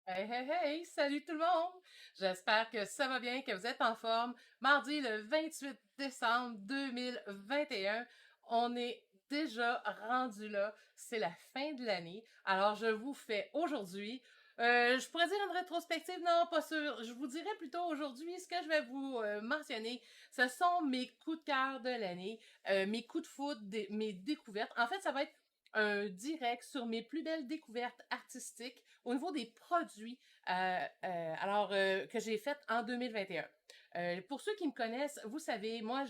Hey, hey, hey! Salut tout le monde! J'espère que ça va bien, que vous êtes en forme. Mardi le 28 décembre 2021, on est déjà rendu là. C'est la fin de l'année. Alors, je vous fais aujourd'hui, je pourrais dire une rétrospective, non, pas sûr. Je vous dirais plutôt aujourd'hui, ce que je vais vous mentionner, ce sont mes coups de cœur de l'année, mes coups de foudre, mes découvertes. En fait, ça va être un direct sur mes plus belles découvertes artistiques au niveau des produits que j'ai fait en 2021. Pour ceux qui me connaissent, vous savez, moi,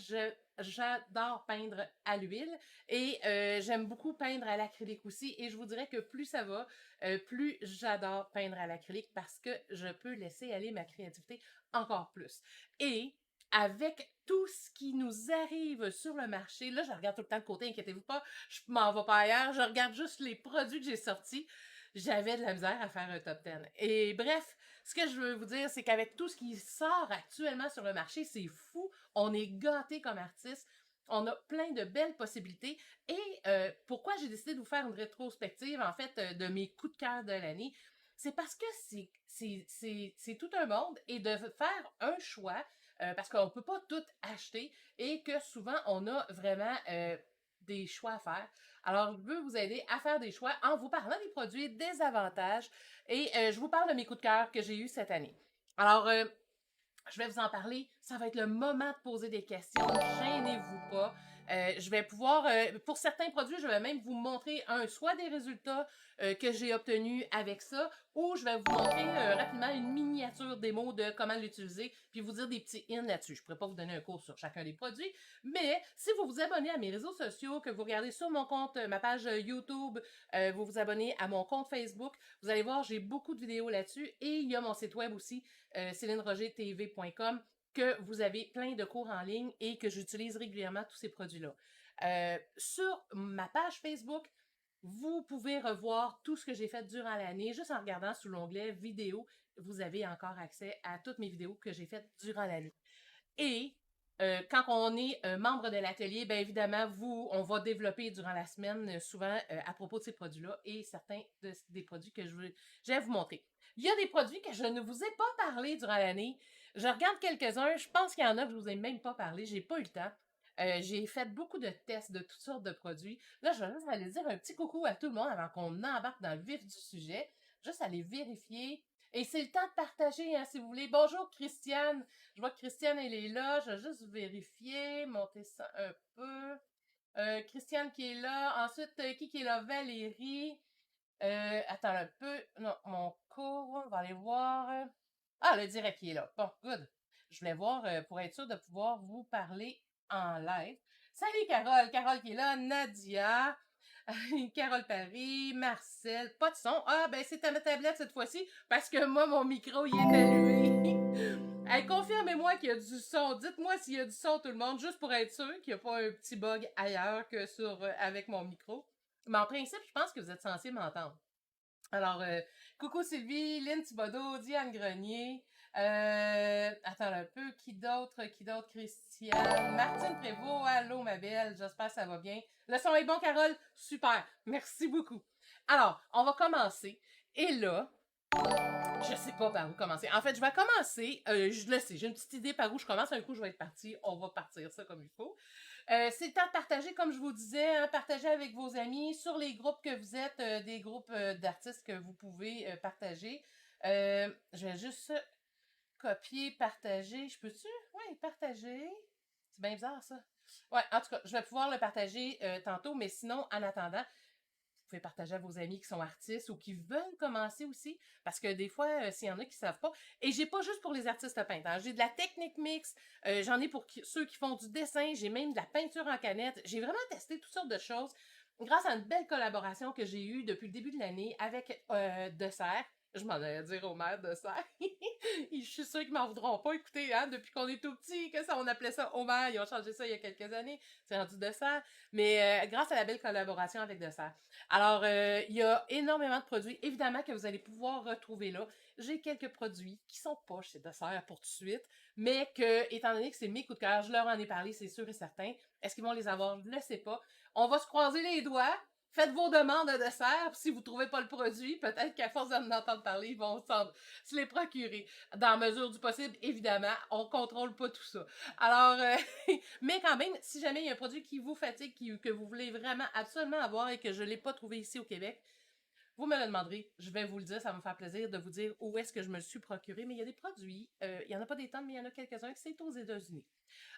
j'adore peindre à l'huile et j'aime beaucoup peindre à l'acrylique aussi. Et je vous dirais que plus ça va, plus j'adore peindre à l'acrylique parce que je peux laisser aller ma créativité encore plus. Et avec tout ce qui nous arrive sur le marché, là, je regarde tout le temps de côté, inquiétez-vous pas, je m'en vais pas ailleurs, je regarde juste les produits que j'ai sortis. J'avais de la misère à faire un top 10. Et bref, ce que je veux vous dire, c'est qu'avec tout ce qui sort actuellement sur le marché, c'est fou. On est gâtés comme artistes. On a plein de belles possibilités. Et pourquoi j'ai décidé de vous faire une rétrospective, en fait, de mes coups de cœur de l'année, c'est parce que c'est tout un monde et de faire un choix, parce qu'on ne peut pas tout acheter et que souvent, on a vraiment des choix à faire. Alors, je veux vous aider à faire des choix en vous parlant des produits, des avantages et je vous parle de mes coups de cœur que j'ai eus cette année. Alors, je vais vous en parler. Ça va être le moment de poser des questions. Gênez-vous pas. Je vais pouvoir, pour certains produits, je vais même vous montrer soit des résultats que j'ai obtenus avec ça, ou je vais vous montrer rapidement une miniature démo de comment l'utiliser, puis vous dire des petits in là-dessus. Je ne pourrais pas vous donner un cours sur chacun des produits, mais si vous vous abonnez à mes réseaux sociaux, que vous regardez sur mon compte, ma page YouTube, vous vous abonnez à mon compte Facebook, vous allez voir, j'ai beaucoup de vidéos là-dessus, et il y a mon site web aussi, célinerogertv.com, que vous avez plein de cours en ligne et que j'utilise régulièrement tous ces produits-là. Sur ma page Facebook, vous pouvez revoir tout ce que j'ai fait durant l'année juste en regardant sous l'onglet vidéo. Vous avez encore accès à toutes mes vidéos que j'ai faites durant l'année. Et quand on est membre de l'atelier, bien évidemment, on va développer durant la semaine souvent à propos de ces produits-là et certains des produits que je vais vous montrer. Il y a des produits que je ne vous ai pas parlé durant l'année. Je regarde quelques-uns. Je pense qu'il y en a que je vous ai même pas parlé. J'ai pas eu le temps. J'ai fait beaucoup de tests de toutes sortes de produits. Là, je vais juste aller dire un petit coucou à tout le monde avant qu'on embarque dans le vif du sujet. Juste aller vérifier. Et c'est le temps de partager, hein, si vous voulez. Bonjour, Christiane. Je vois que Christiane, elle est là. Je vais juste vérifier, monter ça un peu. Christiane qui est là. Ensuite, qui est là? Valérie. Attends un peu. Non, mon cours, on va aller voir. Ah, le direct qui est là. Bon, good. Je voulais voir pour être sûr de pouvoir vous parler en live. Salut Carole, Carole qui est là, Nadia, Carole Paris, Marcel, pas de son. Ah, ben c'est à ma tablette cette fois-ci parce que moi, mon micro, il est allumé. Hey, confirmez-moi qu'il y a du son. Dites-moi s'il y a du son, tout le monde, juste pour être sûr qu'il n'y a pas un petit bug ailleurs que avec mon micro. Mais en principe, je pense que vous êtes censé m'entendre. Alors, coucou Sylvie, Lynn Thibodeau, Diane Grenier, attends un peu, qui d'autre, Christiane, Martine Prévost, allô ma belle, j'espère que ça va bien. Le son est bon, Carole? Super, merci beaucoup. Alors, on va commencer. Et là, je sais pas par où commencer. En fait, je vais commencer, je le sais, j'ai une petite idée par où je commence. Un coup, je vais être partie, on va partir ça comme il faut. C'est le temps de partager, comme je vous disais, hein, partager avec vos amis sur les groupes que vous êtes, des groupes d'artistes que vous pouvez partager. Je vais juste copier, partager. Je peux-tu? Oui, partager. C'est bien bizarre, ça. Ouais, en tout cas, je vais pouvoir le partager tantôt, mais sinon, en attendant, vous pouvez partager à vos amis qui sont artistes ou qui veulent commencer aussi, parce que des fois, s'il y en a qui ne savent pas, et j'ai pas juste pour les artistes peintres, hein, j'ai de la technique mix, j'en ai pour ceux qui font du dessin, j'ai même de la peinture en canette, j'ai vraiment testé toutes sortes de choses grâce à une belle collaboration que j'ai eue depuis le début de l'année avec Dessert. Je m'en allais dire au maire Dessert. Je suis sûre qu'ils m'en voudront pas. Écoutez, hein, depuis qu'on est tout petit, que ça, on appelait ça Homer, ils ont changé ça il y a quelques années, c'est rendu Dessert. Mais grâce à la belle collaboration avec Dessert. Alors, il y a énormément de produits, évidemment, que vous allez pouvoir retrouver là. J'ai quelques produits qui sont pas chez Dessert pour tout de suite, mais que, étant donné que c'est mes coups de cœur, je leur en ai parlé, c'est sûr et certain. Est-ce qu'ils vont les avoir? Je ne le sais pas. On va se croiser les doigts. Faites vos demandes de dessert, puis si vous trouvez pas le produit, peut-être qu'à force d'en entendre parler, ils vont se les procurer. Dans la mesure du possible, évidemment, on contrôle pas tout ça. Alors, mais quand même, si jamais il y a un produit qui vous fatigue, que vous voulez vraiment absolument avoir et que je l'ai pas trouvé ici au Québec, vous me le demanderez, je vais vous le dire, ça va me faire plaisir de vous dire où est-ce que je me le suis procuré, mais il y a des produits, il y en a pas des tonnes, mais il y en a quelques-uns, c'est aux États-Unis.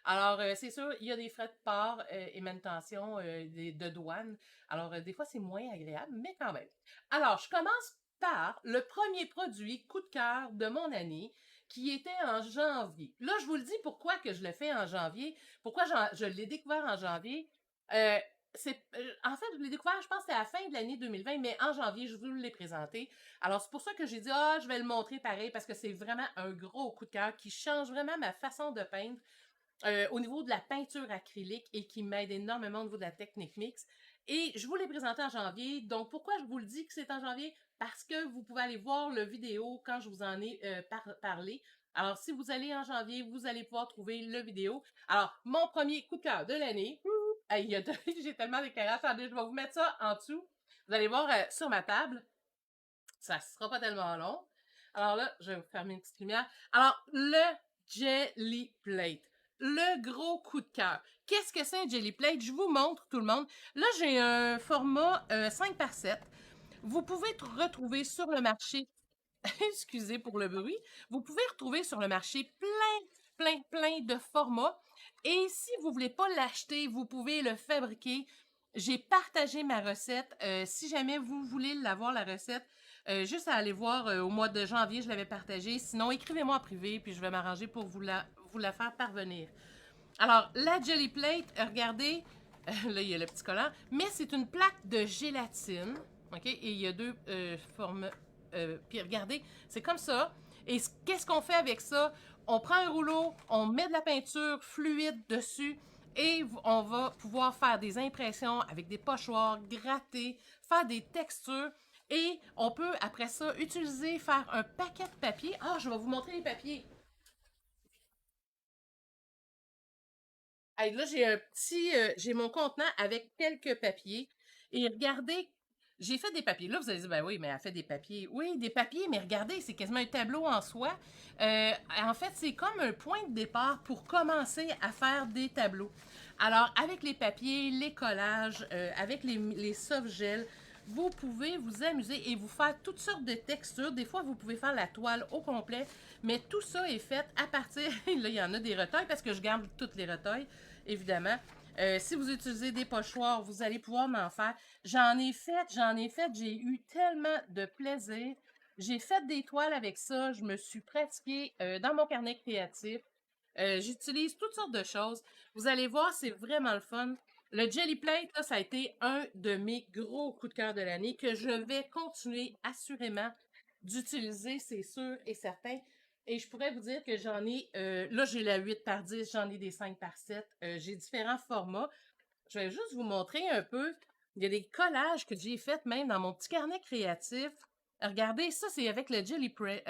Alors, c'est sûr, il y a des frais de port et manutention de douane. Alors, des fois, c'est moins agréable, mais quand même. Alors, je commence par le premier produit coup de cœur de mon année, qui était en janvier. Là, je vous le dis pourquoi que je le fais en janvier, pourquoi je l'ai découvert en janvier. Euh, en fait, je l'ai découvert, je pense que c'était à la fin de l'année 2020, mais en janvier, je vous l'ai présenté. Alors, c'est pour ça que j'ai dit, je vais le montrer pareil, parce que c'est vraiment un gros coup de cœur qui change vraiment ma façon de peindre au niveau de la peinture acrylique et qui m'aide énormément au niveau de la technique mix. Et je vous l'ai présenté en janvier. Donc, pourquoi je vous le dis que c'est en janvier? Parce que vous pouvez aller voir le vidéo quand je vous en ai parlé. Alors, si vous allez en janvier, vous allez pouvoir trouver le vidéo. Alors, mon premier coup de cœur de l'année. J'ai tellement d'éclairage. Attendez, je vais vous mettre ça en dessous. Vous allez voir sur ma table. Ça ne sera pas tellement long. Alors là, je vais vous fermer une petite lumière. Alors, le Jelly Plate. Le gros coup de cœur. Qu'est-ce que c'est un Jelly Plate? Je vous montre, tout le monde. Là, j'ai un format 5x7. Vous pouvez retrouver sur le marché, excusez pour le bruit, vous pouvez retrouver sur le marché plein de formats. Et si vous ne voulez pas l'acheter, vous pouvez le fabriquer. J'ai partagé ma recette. Si jamais vous voulez l'avoir, la recette, juste à aller voir au mois de janvier, je l'avais partagée. Sinon, écrivez-moi en privé, puis je vais m'arranger pour vous la faire parvenir. Alors, la Jelly Plate, regardez, là, il y a le petit collant, mais c'est une plaque de gélatine, OK? Et il y a deux formes. Puis regardez, c'est comme ça. Et qu'est-ce qu'on fait avec ça? On prend un rouleau, on met de la peinture fluide dessus et on va pouvoir faire des impressions avec des pochoirs, gratter, faire des textures. Et on peut, après ça, faire un paquet de papier. Je vais vous montrer les papiers. Hey, là, j'ai mon contenant avec quelques papiers. Et regardez, j'ai fait des papiers. Là, vous allez dire, ben oui, mais elle fait des papiers. Oui, des papiers, mais regardez, c'est quasiment un tableau en soi. En fait, c'est comme un point de départ pour commencer à faire des tableaux. Alors, avec les papiers, les collages, avec les soft gels, vous pouvez vous amuser et vous faire toutes sortes de textures. Des fois, vous pouvez faire la toile au complet, mais tout ça est fait à partir... Là, il y en a des retailles parce que je garde toutes les retailles, évidemment. Si vous utilisez des pochoirs, vous allez pouvoir m'en faire. J'en ai fait, j'ai eu tellement de plaisir. J'ai fait des toiles avec ça, je me suis pratiquée dans mon carnet créatif. J'utilise toutes sortes de choses. Vous allez voir, c'est vraiment le fun. Le Jelly Plate, là, ça a été un de mes gros coups de cœur de l'année que je vais continuer assurément d'utiliser, c'est sûr et certain. Et je pourrais vous dire que j'en ai, là j'ai la 8x10, j'en ai des 5x7, j'ai différents formats. Je vais juste vous montrer un peu. Il y a des collages que j'ai faits même dans mon petit carnet créatif. Regardez, ça c'est avec le Jelly Plate.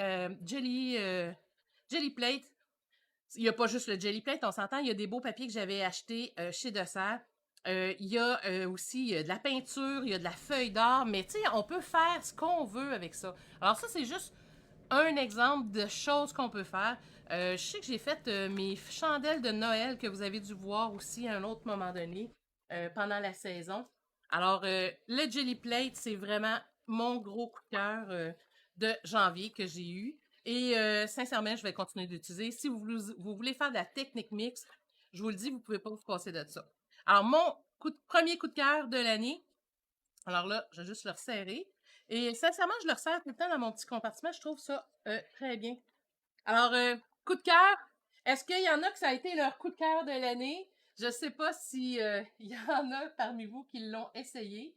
Il n'y a pas juste le Jelly Plate, on s'entend, il y a des beaux papiers que j'avais achetés chez Dessert. Il y a aussi de la peinture, il y a de la feuille d'or, mais tu sais, on peut faire ce qu'on veut avec ça. Alors ça, c'est juste un exemple de choses qu'on peut faire. Je sais que j'ai fait mes chandelles de Noël que vous avez dû voir aussi à un autre moment donné pendant la saison. Alors, le Jelly Plate, c'est vraiment mon gros coup de cœur de janvier que j'ai eu. Et sincèrement, je vais continuer d'utiliser. Si vous voulez faire de la technique mix, je vous le dis, vous ne pouvez pas vous passer de ça. Alors, mon premier coup de cœur de l'année, alors là, je vais juste le resserrer. Et sincèrement, je le resserre tout le temps dans mon petit compartiment. Je trouve ça très bien. Alors, coup de cœur, est-ce qu'il y en a que ça a été leur coup de cœur de l'année? Je ne sais pas si il y en a parmi vous qui l'ont essayé.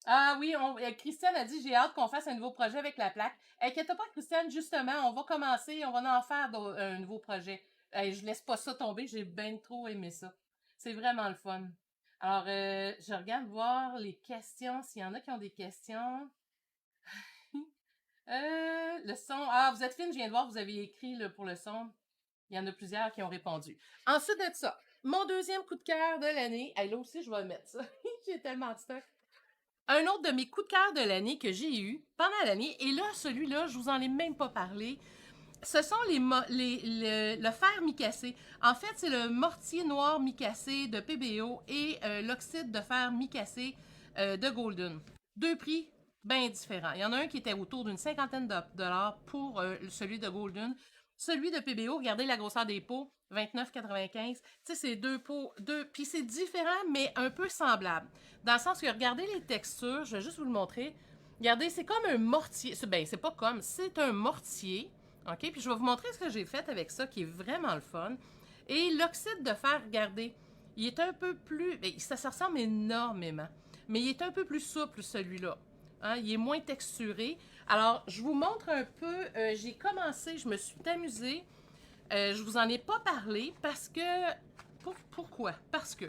Ah oui, Christiane a dit j'ai hâte qu'on fasse un nouveau projet avec la plaque. Inquiète pas, Christiane, justement, on va commencer, on va en faire un nouveau projet. Je laisse pas ça tomber, j'ai bien trop aimé ça. C'est vraiment le fun. Alors, je regarde voir les questions, s'il y en a qui ont des questions. Le son. Ah, vous êtes fine, je viens de voir, vous avez écrit là, pour le son. Il y en a plusieurs qui ont répondu. Ensuite de ça, mon deuxième coup de cœur de l'année. Là aussi, je vais mettre ça. J'ai tellement de stock. Un autre de mes coups de cœur de l'année que j'ai eu pendant l'année, et là, celui-là, je vous en ai même pas parlé, ce sont le fer micacé. En fait, c'est le mortier noir micacé de PBO et l'oxyde de fer micacé de Golden. Deux prix bien différents. Il y en a un qui était autour d'une cinquantaine de dollars pour celui de Golden. Celui de PBO, regardez la grosseur des pots, 29,95. Tu sais, c'est deux pots, deux. Puis c'est différent, mais un peu semblable. Dans le sens que regardez les textures, je vais juste vous le montrer. Regardez, c'est comme un mortier. Ben, c'est pas comme, c'est un mortier. OK? Puis je vais vous montrer ce que j'ai fait avec ça, qui est vraiment le fun. Et l'oxyde de fer, regardez, il est un peu plus... Ben, ça se ressemble énormément. Mais il est un peu plus souple, celui-là. Hein? Il est moins texturé. Alors, je vous montre un peu. J'ai commencé, je me suis amusée. Je vous en ai pas parlé parce que... Pourquoi? Parce que...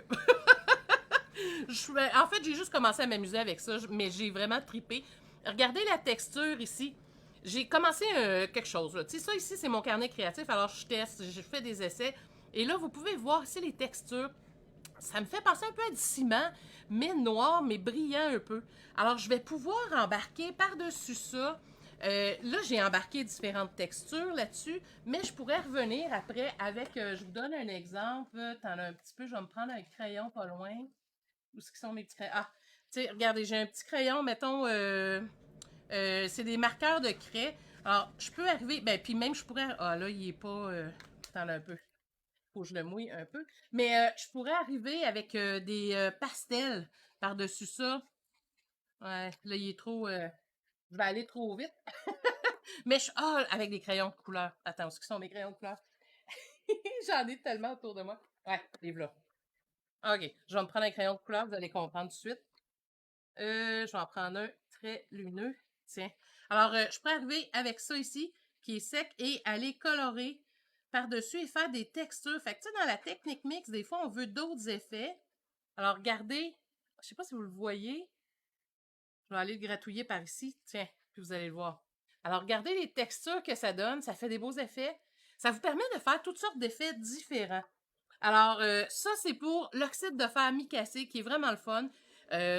En fait, j'ai juste commencé à m'amuser avec ça, mais j'ai vraiment tripé. Regardez la texture ici. J'ai commencé quelque chose. Tu sais, ça ici, c'est mon carnet créatif. Alors, je teste, je fais des essais. Et là, vous pouvez voir ici les textures. Ça me fait penser un peu à du ciment, mais noir, mais brillant un peu. Alors, je vais pouvoir embarquer par-dessus ça. Là, j'ai embarqué différentes textures là-dessus, mais je pourrais revenir après avec, je vous donne un exemple. T'en as un petit peu, je vais me prendre un crayon pas loin. Où est-ce qu'ils sont mes petits crayons? Ah, tu sais, regardez, j'ai un petit crayon, mettons, c'est des marqueurs de craie. Alors, je peux arriver, ben, puis même, je pourrais, ah là, il est pas, attends un peu, faut que je le mouille un peu. Mais je pourrais arriver avec des pastels par-dessus ça. Ouais, là, il est trop, je vais aller trop vite. Mais ah, avec des crayons de couleur. Attends, ce qui sont mes crayons de couleur? J'en ai tellement autour de moi. Ouais, les là. OK, je vais me prendre un crayon de couleur, vous allez comprendre tout de suite. Je vais en prendre un très lumineux. Tiens. Alors, je peux arriver avec ça ici, qui est sec, et aller colorer par-dessus et faire des textures. Fait que, tu sais, dans la technique mix, des fois, on veut d'autres effets. Alors, regardez. Je sais pas si vous le voyez. Je vais aller le gratouiller par ici. Tiens, puis vous allez le voir. Alors, regardez les textures que ça donne. Ça fait des beaux effets. Ça vous permet de faire toutes sortes d'effets différents. Alors, ça, c'est pour l'oxyde de fer micacé, qui est vraiment le fun.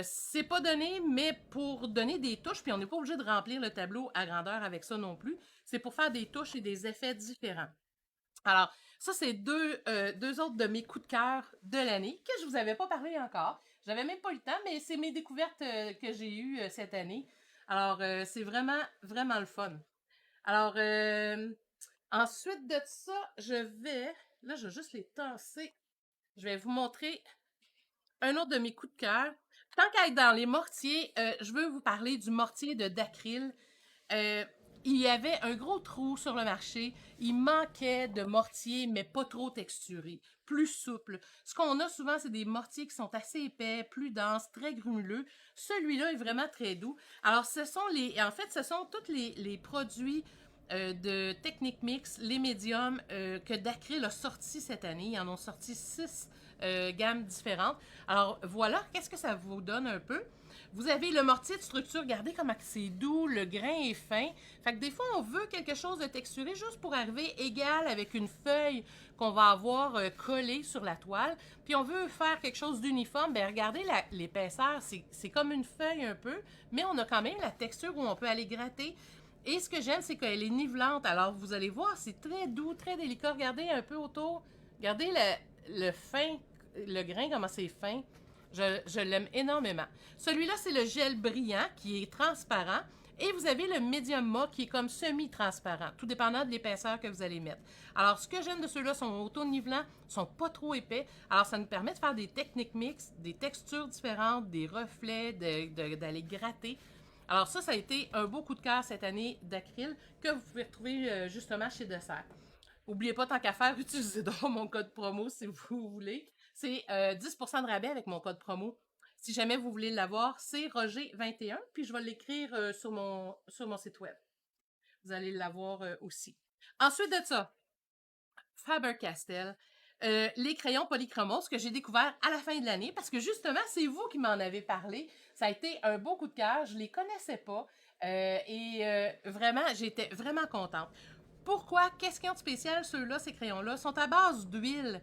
C'est pas donné, mais pour donner des touches, puis on n'est pas obligé de remplir le tableau à grandeur avec ça non plus. C'est pour faire des touches et des effets différents. Alors, ça, c'est deux autres de mes coups de cœur de l'année que je vous avais pas parlé encore. J'avais même pas eu le temps, mais c'est mes découvertes que j'ai eues cette année. Alors, c'est vraiment, vraiment le fun. Alors, ensuite de ça, là, je vais juste les tasser. Je vais vous montrer un autre de mes coups de cœur. Tant qu'à être dans les mortiers, je veux vous parler du mortier de Dacryl. Euh, il y avait un gros trou sur le marché. Il manquait de mortiers, mais pas trop texturés, plus souples. Ce qu'on a souvent, c'est des mortiers qui sont assez épais, plus denses, très grumuleux. Celui-là est vraiment très doux. Alors, en fait, ce sont tous les produits de Technic Mix, les médiums que Dacryl a sortis cette année. Ils en ont sorti 6 gammes différentes. Alors, voilà, qu'est-ce que ça vous donne un peu? Vous avez le mortier de structure, regardez comment c'est doux, le grain est fin. Fait que des fois, on veut quelque chose de texturé juste pour arriver égal avec une feuille qu'on va avoir collée sur la toile. Puis on veut faire quelque chose d'uniforme. Ben regardez l'épaisseur, c'est comme une feuille un peu, mais on a quand même la texture où on peut aller gratter. Et ce que j'aime, c'est qu'elle est nivelante. Alors, vous allez voir, c'est très doux, très délicat. Regardez un peu autour. Regardez le fin, le grain, comment c'est fin. Je l'aime énormément. Celui-là, c'est le gel brillant qui est transparent. Et vous avez le médium mat qui est comme semi-transparent, tout dépendant de l'épaisseur que vous allez mettre. Alors, ce que j'aime de ceux-là, sont auto-nivelants, sont pas trop épais. Alors, ça nous permet de faire des techniques mixtes, des textures différentes, des reflets, d'aller gratter. Alors ça a été un beau coup de cœur cette année d'acryl que vous pouvez retrouver justement chez Dessert. N'oubliez pas, tant qu'à faire, utilisez donc mon code promo si vous voulez. C'est 10% de rabais avec mon code promo. Si jamais vous voulez l'avoir, c'est Roger21, puis je vais l'écrire sur mon site web. Vous allez l'avoir aussi. Ensuite de ça, Faber-Castell, les crayons polychromos que j'ai découvert à la fin de l'année parce que justement, c'est vous qui m'en avez parlé. Ça a été un beau coup de cœur. Je ne les connaissais pas vraiment, j'étais vraiment contente. Pourquoi? Qu'est-ce qu'ils ont de spécial, ceux-là, ces crayons-là? Ils sont à base d'huile.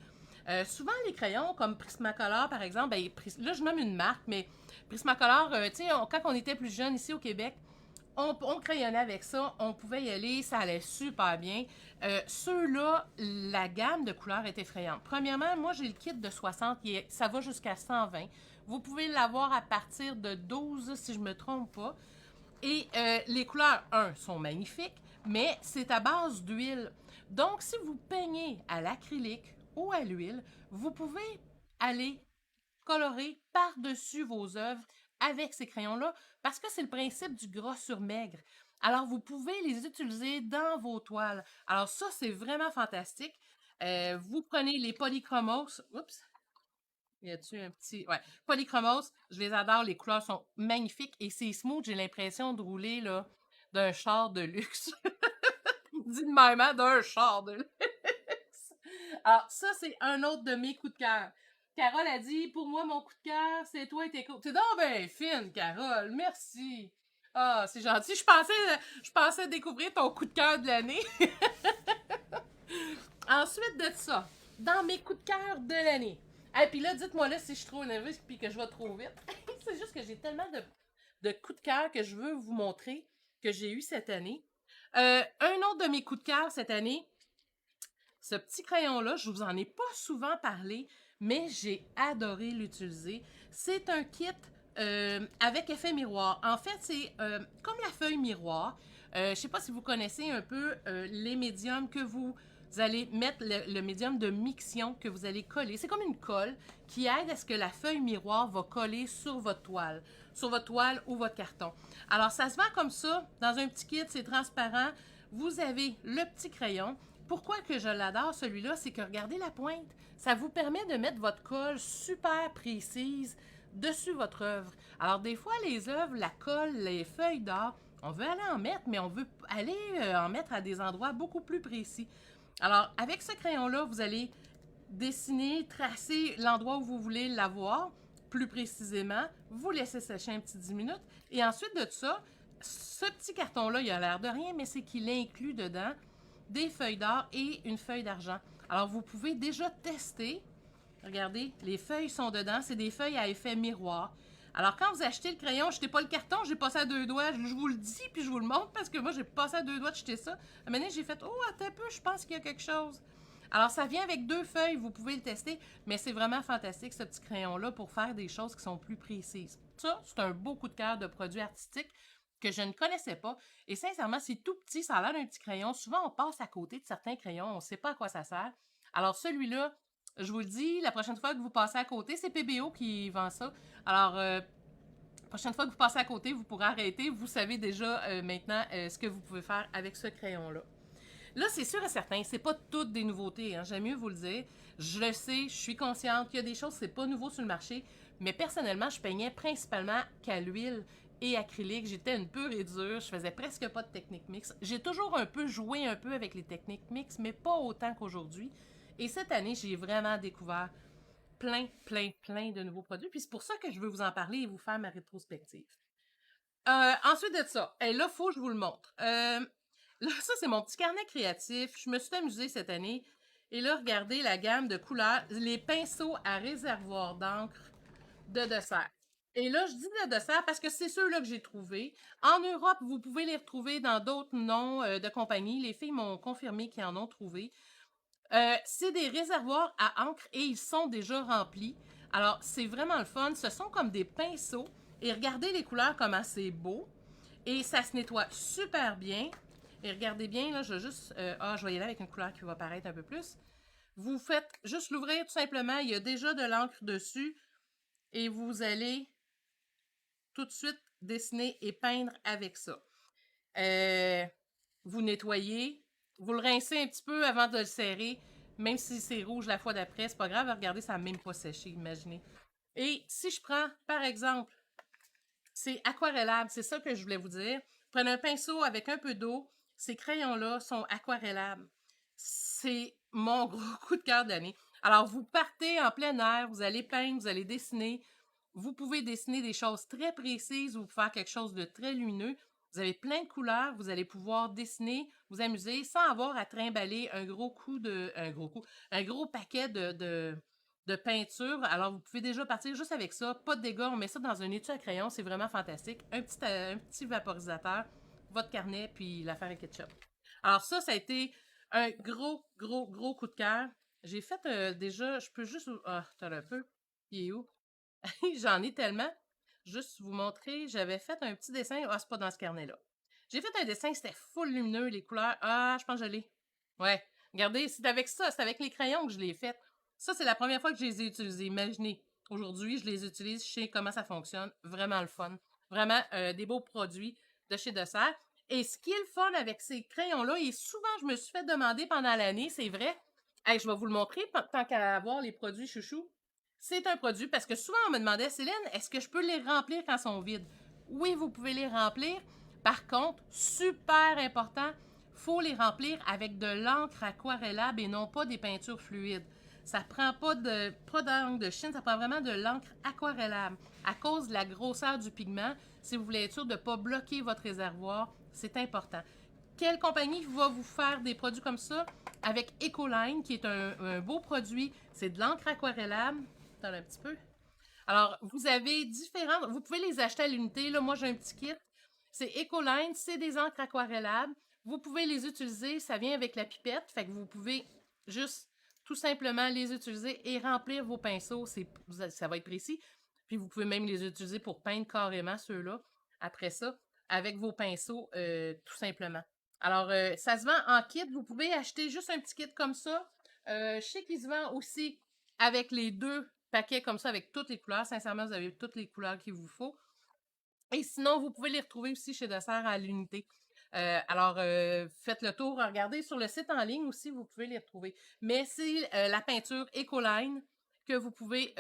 Souvent, les crayons comme Prismacolor, par exemple, ben, là, je nomme une marque, mais Prismacolor, tu sais, quand on était plus jeune ici au Québec, on crayonnait avec ça, on pouvait y aller, ça allait super bien. Ceux-là, la gamme de couleurs est effrayante. Premièrement, moi, j'ai le kit de 60, ça va jusqu'à 120. Vous pouvez l'avoir à partir de 12, si je ne me trompe pas. Et les couleurs, sont magnifiques, mais c'est à base d'huile. Donc, si vous peignez à l'acrylique ou à l'huile, vous pouvez aller colorer par-dessus vos œuvres avec ces crayons-là, parce que c'est le principe du gras sur maigre. Alors, vous pouvez les utiliser dans vos toiles. Alors, ça, c'est vraiment fantastique. Vous prenez les polychromos. Oups, y a-tu un petit. Ouais. Polychromos, je les adore. Les couleurs sont magnifiques et c'est smooth. J'ai l'impression de rouler là, d'un char de luxe. Dis de même, hein, d'un char de luxe. Alors, ça, c'est un autre de mes coups de cœur. Carole a dit, pour moi, mon coup de cœur, c'est toi et tes coups. T'es donc bien fine, Carole. Merci. Ah, c'est gentil. Je pensais découvrir ton coup de cœur de l'année. Ensuite de ça, dans mes coups de cœur de l'année. Et puis là, dites-moi là si je suis trop nerveuse puis que je vais trop vite. C'est juste que j'ai tellement de coups de cœur que je veux vous montrer que j'ai eu cette année. Un autre de mes coups de cœur cette année, ce petit crayon-là, je vous en ai pas souvent parlé, mais j'ai adoré l'utiliser. C'est un kit avec effet miroir. En fait, c'est comme la feuille miroir. Je sais pas si vous connaissez un peu les médiums que vous allez mettre, le médium de miction que vous allez coller. C'est comme une colle qui aide à ce que la feuille miroir va coller sur votre toile ou votre carton. Alors, ça se vend comme ça, dans un petit kit, c'est transparent. Vous avez le petit crayon. Pourquoi que je l'adore, celui-là, c'est que regardez la pointe. Ça vous permet de mettre votre colle super précise dessus votre œuvre. Alors, des fois, les œuvres, la colle, les feuilles d'art, on veut aller en mettre, mais on veut aller en mettre à des endroits beaucoup plus précis. Alors, avec ce crayon-là, vous allez dessiner, tracer l'endroit où vous voulez l'avoir plus précisément. Vous laissez sécher un petit 10 minutes. Et ensuite de ça, ce petit carton-là, il a l'air de rien, mais c'est qu'il inclut dedans des feuilles d'or et une feuille d'argent. Alors, vous pouvez déjà tester. Regardez, les feuilles sont dedans. C'est des feuilles à effet miroir. Alors, quand vous achetez le crayon, jetez pas le carton, j'ai passé à deux doigts. Je vous le dis, puis je vous le montre, parce que moi, j'ai passé à deux doigts de jeter ça. À un moment donné, j'ai fait, oh, attends un peu, je pense qu'il y a quelque chose. Alors, ça vient avec deux feuilles, vous pouvez le tester, mais c'est vraiment fantastique, ce petit crayon-là, pour faire des choses qui sont plus précises. Ça, c'est un beau coup de cœur de produit artistique que je ne connaissais pas. Et sincèrement, c'est tout petit, ça a l'air d'un petit crayon. Souvent, on passe à côté de certains crayons, on ne sait pas à quoi ça sert. Alors, celui-là, je vous le dis, la prochaine fois que vous passez à côté, c'est PBO qui vend ça. Alors, la prochaine fois que vous passez à côté, vous pourrez arrêter. Vous savez déjà maintenant ce que vous pouvez faire avec ce crayon-là. Là, c'est sûr et certain, c'est pas toutes des nouveautés, hein, j'aime mieux vous le dire. Je le sais, je suis consciente qu'il y a des choses, c'est pas nouveau sur le marché, mais personnellement, je peignais principalement qu'à l'huile et acrylique. J'étais une pure et dure, je faisais presque pas de technique mix. J'ai toujours un peu joué un peu avec les techniques mix, mais pas autant qu'aujourd'hui. Et cette année, j'ai vraiment découvert plein de nouveaux produits. Puis c'est pour ça que je veux vous en parler et vous faire ma rétrospective. Ensuite de ça, et là, il faut que je vous le montre. Là, ça, c'est mon petit carnet créatif. Je me suis amusée cette année. Et là, regardez la gamme de couleurs. Les pinceaux à réservoir d'encre de dessert. Et là, je dis de dessert parce que c'est ceux-là que j'ai trouvés. En Europe, vous pouvez les retrouver dans d'autres noms de compagnies. Les filles m'ont confirmé qu'ils en ont trouvé. C'est des réservoirs à encre et ils sont déjà remplis. Alors, c'est vraiment le fun. Ce sont comme des pinceaux. Et regardez les couleurs, comment c'est beau. Et ça se nettoie super bien. Et regardez bien, là, je vais juste... je vais y aller avec une couleur qui va paraître un peu plus. Vous faites juste l'ouvrir tout simplement. Il y a déjà de l'encre dessus. Et vous allez tout de suite dessiner et peindre avec ça. Vous nettoyez. Vous le rincez un petit peu avant de le serrer. Même si c'est rouge la fois d'après, c'est pas grave. Regardez, ça n'a même pas séché, imaginez. Et si je prends, par exemple, c'est aquarellable, c'est ça que je voulais vous dire. Prenez un pinceau avec un peu d'eau. Ces crayons-là sont aquarellables. C'est mon gros coup de cœur de l'année. Alors, vous partez en plein air, vous allez peindre, vous allez dessiner. Vous pouvez dessiner des choses très précises ou faire quelque chose de très lumineux. Vous avez plein de couleurs, vous allez pouvoir dessiner, vous amuser sans avoir à trimballer un gros un gros paquet de peinture. Alors, vous pouvez déjà partir juste avec ça. Pas de dégâts, on met ça dans un étui à crayon, c'est vraiment fantastique. Un petit vaporisateur, votre carnet, puis l'affaire à ketchup. Alors ça a été un gros coup de cœur. J'ai fait déjà, je peux juste... Ah, t'as un peu. Il est où? J'en ai tellement. Juste vous montrer, j'avais fait un petit dessin. Ah, c'est pas dans ce carnet-là. J'ai fait un dessin, c'était full lumineux, les couleurs. Ah, je pense que je l'ai. Ouais. Regardez, c'est avec ça, c'est avec les crayons que je l'ai fait. Ça, c'est la première fois que je les ai utilisés. Imaginez. Aujourd'hui, je les utilise, je sais comment ça fonctionne. Vraiment le fun. Vraiment des beaux produits de chez Dessert. Et ce qui est le fun avec ces crayons-là, et souvent je me suis fait demander pendant l'année, c'est vrai. Hey, je vais vous le montrer tant qu'à avoir les produits chouchou. C'est un produit parce que souvent on me demandait, Céline, est-ce que je peux les remplir quand ils sont vides? Oui, vous pouvez les remplir. Par contre, super important, faut les remplir avec de l'encre aquarellable et non pas des peintures fluides. Ça prend pas d'encre de Chine, ça prend vraiment de l'encre aquarellable. À cause de la grosseur du pigment, si vous voulez être sûr de ne pas bloquer votre réservoir, c'est important. Quelle compagnie va vous faire des produits comme ça? Avec Ecoline, qui est un beau produit. C'est de l'encre aquarellable. Attends un petit peu. Alors, vous avez différentes... Vous pouvez les acheter à l'unité. Là, moi, j'ai un petit kit. C'est Ecoline, c'est des encres aquarellables. Vous pouvez les utiliser. Ça vient avec la pipette. Fait que vous pouvez juste tout simplement les utiliser et remplir vos pinceaux. Ça va être précis. Puis vous pouvez même les utiliser pour peindre carrément ceux-là. Après ça, avec vos pinceaux, tout simplement. Alors, ça se vend en kit. Vous pouvez acheter juste un petit kit comme ça. Je sais qu'il se vend aussi avec les deux paquets comme ça, avec toutes les couleurs. Sincèrement, vous avez toutes les couleurs qu'il vous faut. Et sinon, vous pouvez les retrouver aussi chez Dessert à l'unité. Alors, faites le tour. Regardez sur le site en ligne aussi, vous pouvez les retrouver. Mais c'est la peinture Ecoline que vous pouvez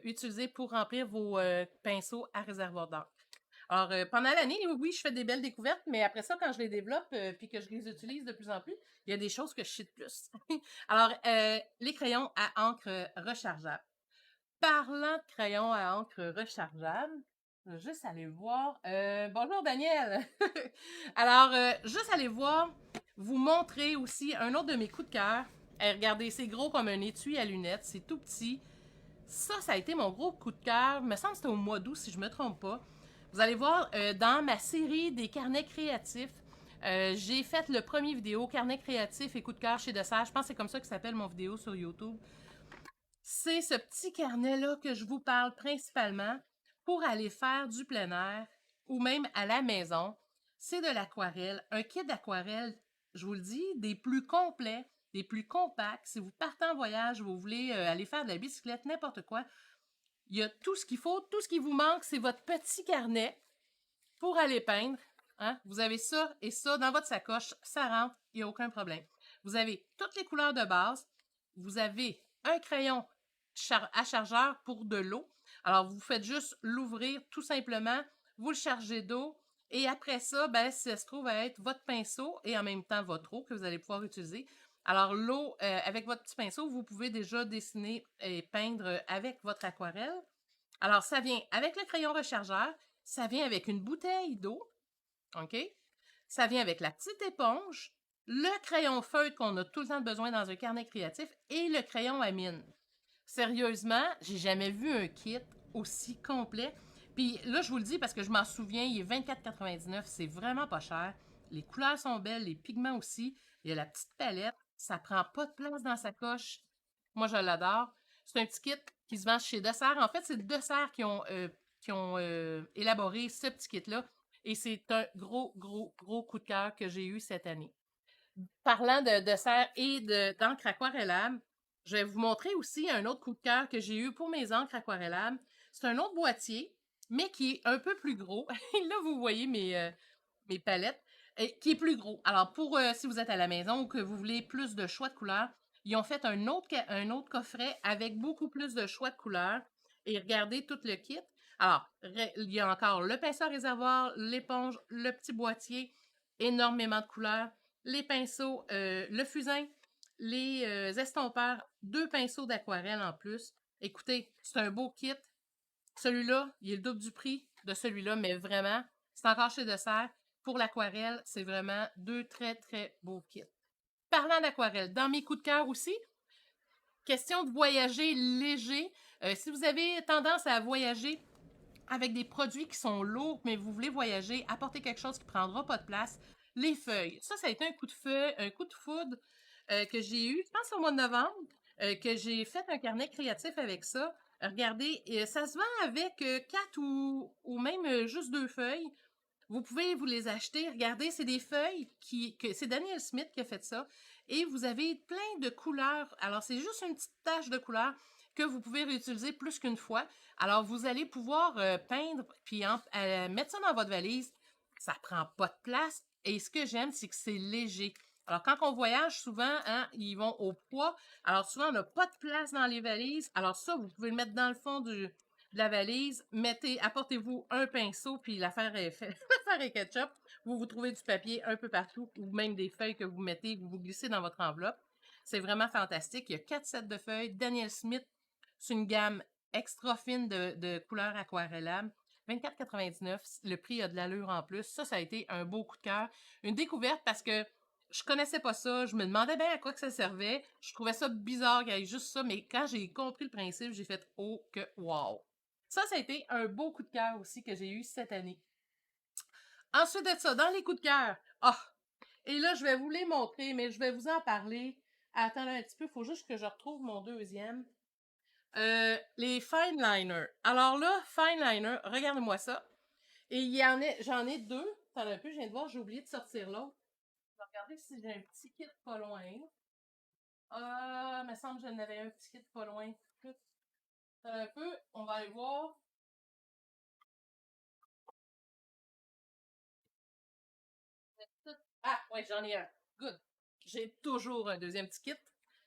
utiliser pour remplir vos pinceaux à réservoir d'encre. Alors, pendant l'année, oui, je fais des belles découvertes, mais après ça, quand je les développe puis que je les utilise de plus en plus, il y a des choses que je sais de plus. Alors, les crayons à encre rechargeable. Parlant de crayons à encre rechargeable, je vais juste aller voir. Bonjour Daniel! Alors, juste aller voir, vous montrer aussi un autre de mes coups de cœur. Regardez, c'est gros comme un étui à lunettes, c'est tout petit. Ça a été mon gros coup de cœur. Il me semble que c'était au mois d'août, si je ne me trompe pas. Vous allez voir, dans ma série des carnets créatifs, j'ai fait le premier vidéo, carnet créatif et coup de cœur chez Dessert. Je pense que c'est comme ça que s'appelle mon vidéo sur YouTube. C'est ce petit carnet-là que je vous parle principalement pour aller faire du plein air ou même à la maison. C'est de l'aquarelle. Un kit d'aquarelle, je vous le dis, des plus complets, des plus compacts. Si vous partez en voyage, vous voulez aller faire de la bicyclette, n'importe quoi, il y a tout ce qu'il faut. Tout ce qui vous manque, c'est votre petit carnet pour aller peindre. Hein? Vous avez ça et ça dans votre sacoche. Ça rentre, il n'y a aucun problème. Vous avez toutes les couleurs de base. Vous avez un crayon à chargeur pour de l'eau. Alors, vous faites juste l'ouvrir tout simplement. Vous le chargez d'eau. Et après ça, ben, ça se trouve à être votre pinceau et en même temps votre eau que vous allez pouvoir utiliser. Alors, l'eau, avec votre petit pinceau, vous pouvez déjà dessiner et peindre avec votre aquarelle. Alors, ça vient avec le crayon rechargeur, ça vient avec une bouteille d'eau, OK? Ça vient avec la petite éponge, le crayon feutre qu'on a tout le temps besoin dans un carnet créatif et le crayon à mine. Sérieusement, j'ai jamais vu un kit aussi complet. Puis là, je vous le dis parce que je m'en souviens, il est 24,99, c'est vraiment pas cher. Les couleurs sont belles, les pigments aussi. Il y a la petite palette, ça prend pas de place dans sa coche. Moi, je l'adore. C'est un petit kit qui se vend chez Dessert. En fait, c'est Dessert qui ont élaboré ce petit kit-là. Et c'est un gros coup de cœur que j'ai eu cette année. Parlant de dessert et d'encre aquarellable, je vais vous montrer aussi un autre coup de cœur que j'ai eu pour mes encres aquarellables. C'est un autre boîtier, mais qui est un peu plus gros. Là, vous voyez mes palettes, qui est plus gros. Alors, pour si vous êtes à la maison ou que vous voulez plus de choix de couleurs, ils ont fait un autre coffret avec beaucoup plus de choix de couleurs. Et regardez tout le kit. Alors, il y a encore le pinceau à réservoir, l'éponge, le petit boîtier, énormément de couleurs, les pinceaux, le fusain, les estompeurs, 2 pinceaux d'aquarelle en plus. Écoutez, c'est un beau kit. Celui-là, il est le double du prix de celui-là, mais vraiment, c'est encore chez Dessert. pour l'aquarelle, c'est vraiment deux très, très beaux kits. Parlant d'aquarelle, dans mes coups de cœur aussi, question de voyager léger. Si vous avez tendance à voyager avec des produits qui sont lourds, mais vous voulez voyager, apporter quelque chose qui ne prendra pas de place, les feuilles. Ça a été un coup de feu, un coup de foudre que j'ai eu, je pense au mois de novembre, que j'ai fait un carnet créatif avec ça. Regardez, ça se vend avec 4 ou même juste 2 feuilles. Vous pouvez vous les acheter. Regardez, c'est des feuilles c'est Daniel Smith qui a fait ça. Et vous avez plein de couleurs. Alors, c'est juste une petite tache de couleur que vous pouvez réutiliser plus qu'une fois. Alors, vous allez pouvoir peindre puis mettre ça dans votre valise. Ça prend pas de place. Et ce que j'aime, c'est que c'est léger. Alors, quand on voyage, souvent, hein, ils vont au poids. Alors, souvent, on n'a pas de place dans les valises. Alors, ça, vous pouvez le mettre dans le fond de la valise. Apportez-vous un pinceau, puis l'affaire est faite. L'affaire est ketchup. Vous trouvez du papier un peu partout, ou même des feuilles que vous mettez, que vous glissez dans votre enveloppe. C'est vraiment fantastique. Il y a 4 sets de feuilles. Daniel Smith, c'est une gamme extra fine de couleurs aquarellables. 24,99. Le prix a de l'allure en plus. Ça a été un beau coup de cœur. Une découverte parce que je connaissais pas ça. Je me demandais bien à quoi que ça servait. Je trouvais ça bizarre qu'il y ait juste ça. Mais quand j'ai compris le principe, j'ai fait « Oh, que wow! » Ça a été un beau coup de cœur aussi que j'ai eu cette année. Ensuite de ça, dans les coups de cœur, et là, je vais vous les montrer, mais je vais vous en parler. Attendez un petit peu, il faut juste que je retrouve mon deuxième. Les fine liners. Alors là, fine liner, regardez-moi ça. Et j'en ai deux. Attendez un peu, je viens de voir, j'ai oublié de sortir l'autre. Je vais regarder si j'ai un petit kit pas loin. Il me semble que j'en avais un petit kit pas loin. Attendez un peu, on va aller voir. Ah, oui, j'en ai un. Good. J'ai toujours un deuxième petit kit.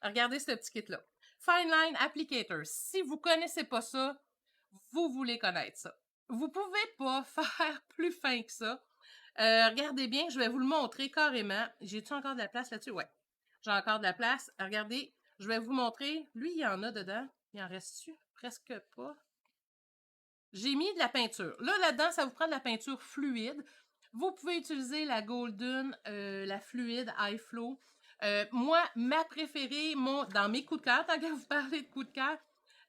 Regardez ce petit kit-là. Fine Line Applicator. Si vous connaissez pas ça, vous voulez connaître ça. Vous pouvez pas faire plus fin que ça. Regardez bien, je vais vous le montrer carrément. J'ai-tu encore de la place là-dessus? Ouais. J'ai encore de la place. Regardez, je vais vous montrer. Lui, il y en a dedans. Il en reste-tu? Presque pas. J'ai mis de la peinture. Là-dedans, ça vous prend de la peinture fluide. Vous pouvez utiliser la Golden, la fluide High Flow. Moi, ma préférée, dans mes coups de cœur, tant que vous parlez de coups de cœur,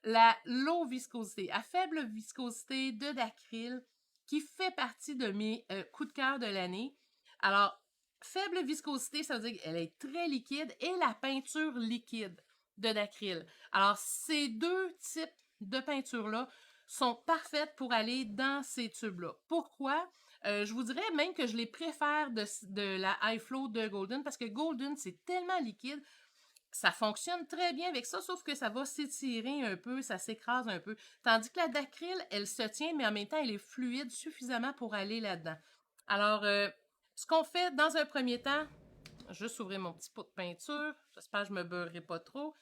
la low viscosité, à faible viscosité de d'acryl, qui fait partie de mes coups de cœur de l'année. Alors, faible viscosité, ça veut dire qu'elle est très liquide, et la peinture liquide de d'acryl. Alors, ces deux types de peinture-là sont parfaites pour aller dans ces tubes-là. Pourquoi? Je vous dirais même que je les préfère de la High Flow de Golden parce que Golden, c'est tellement liquide. Ça fonctionne très bien avec ça, sauf que ça va s'étirer un peu, ça s'écrase un peu. Tandis que la d'acryl, elle se tient, mais en même temps, elle est fluide suffisamment pour aller là-dedans. Alors, ce qu'on fait dans un premier temps, juste ouvrir mon petit pot de peinture. J'espère que je ne me beurrerai pas trop.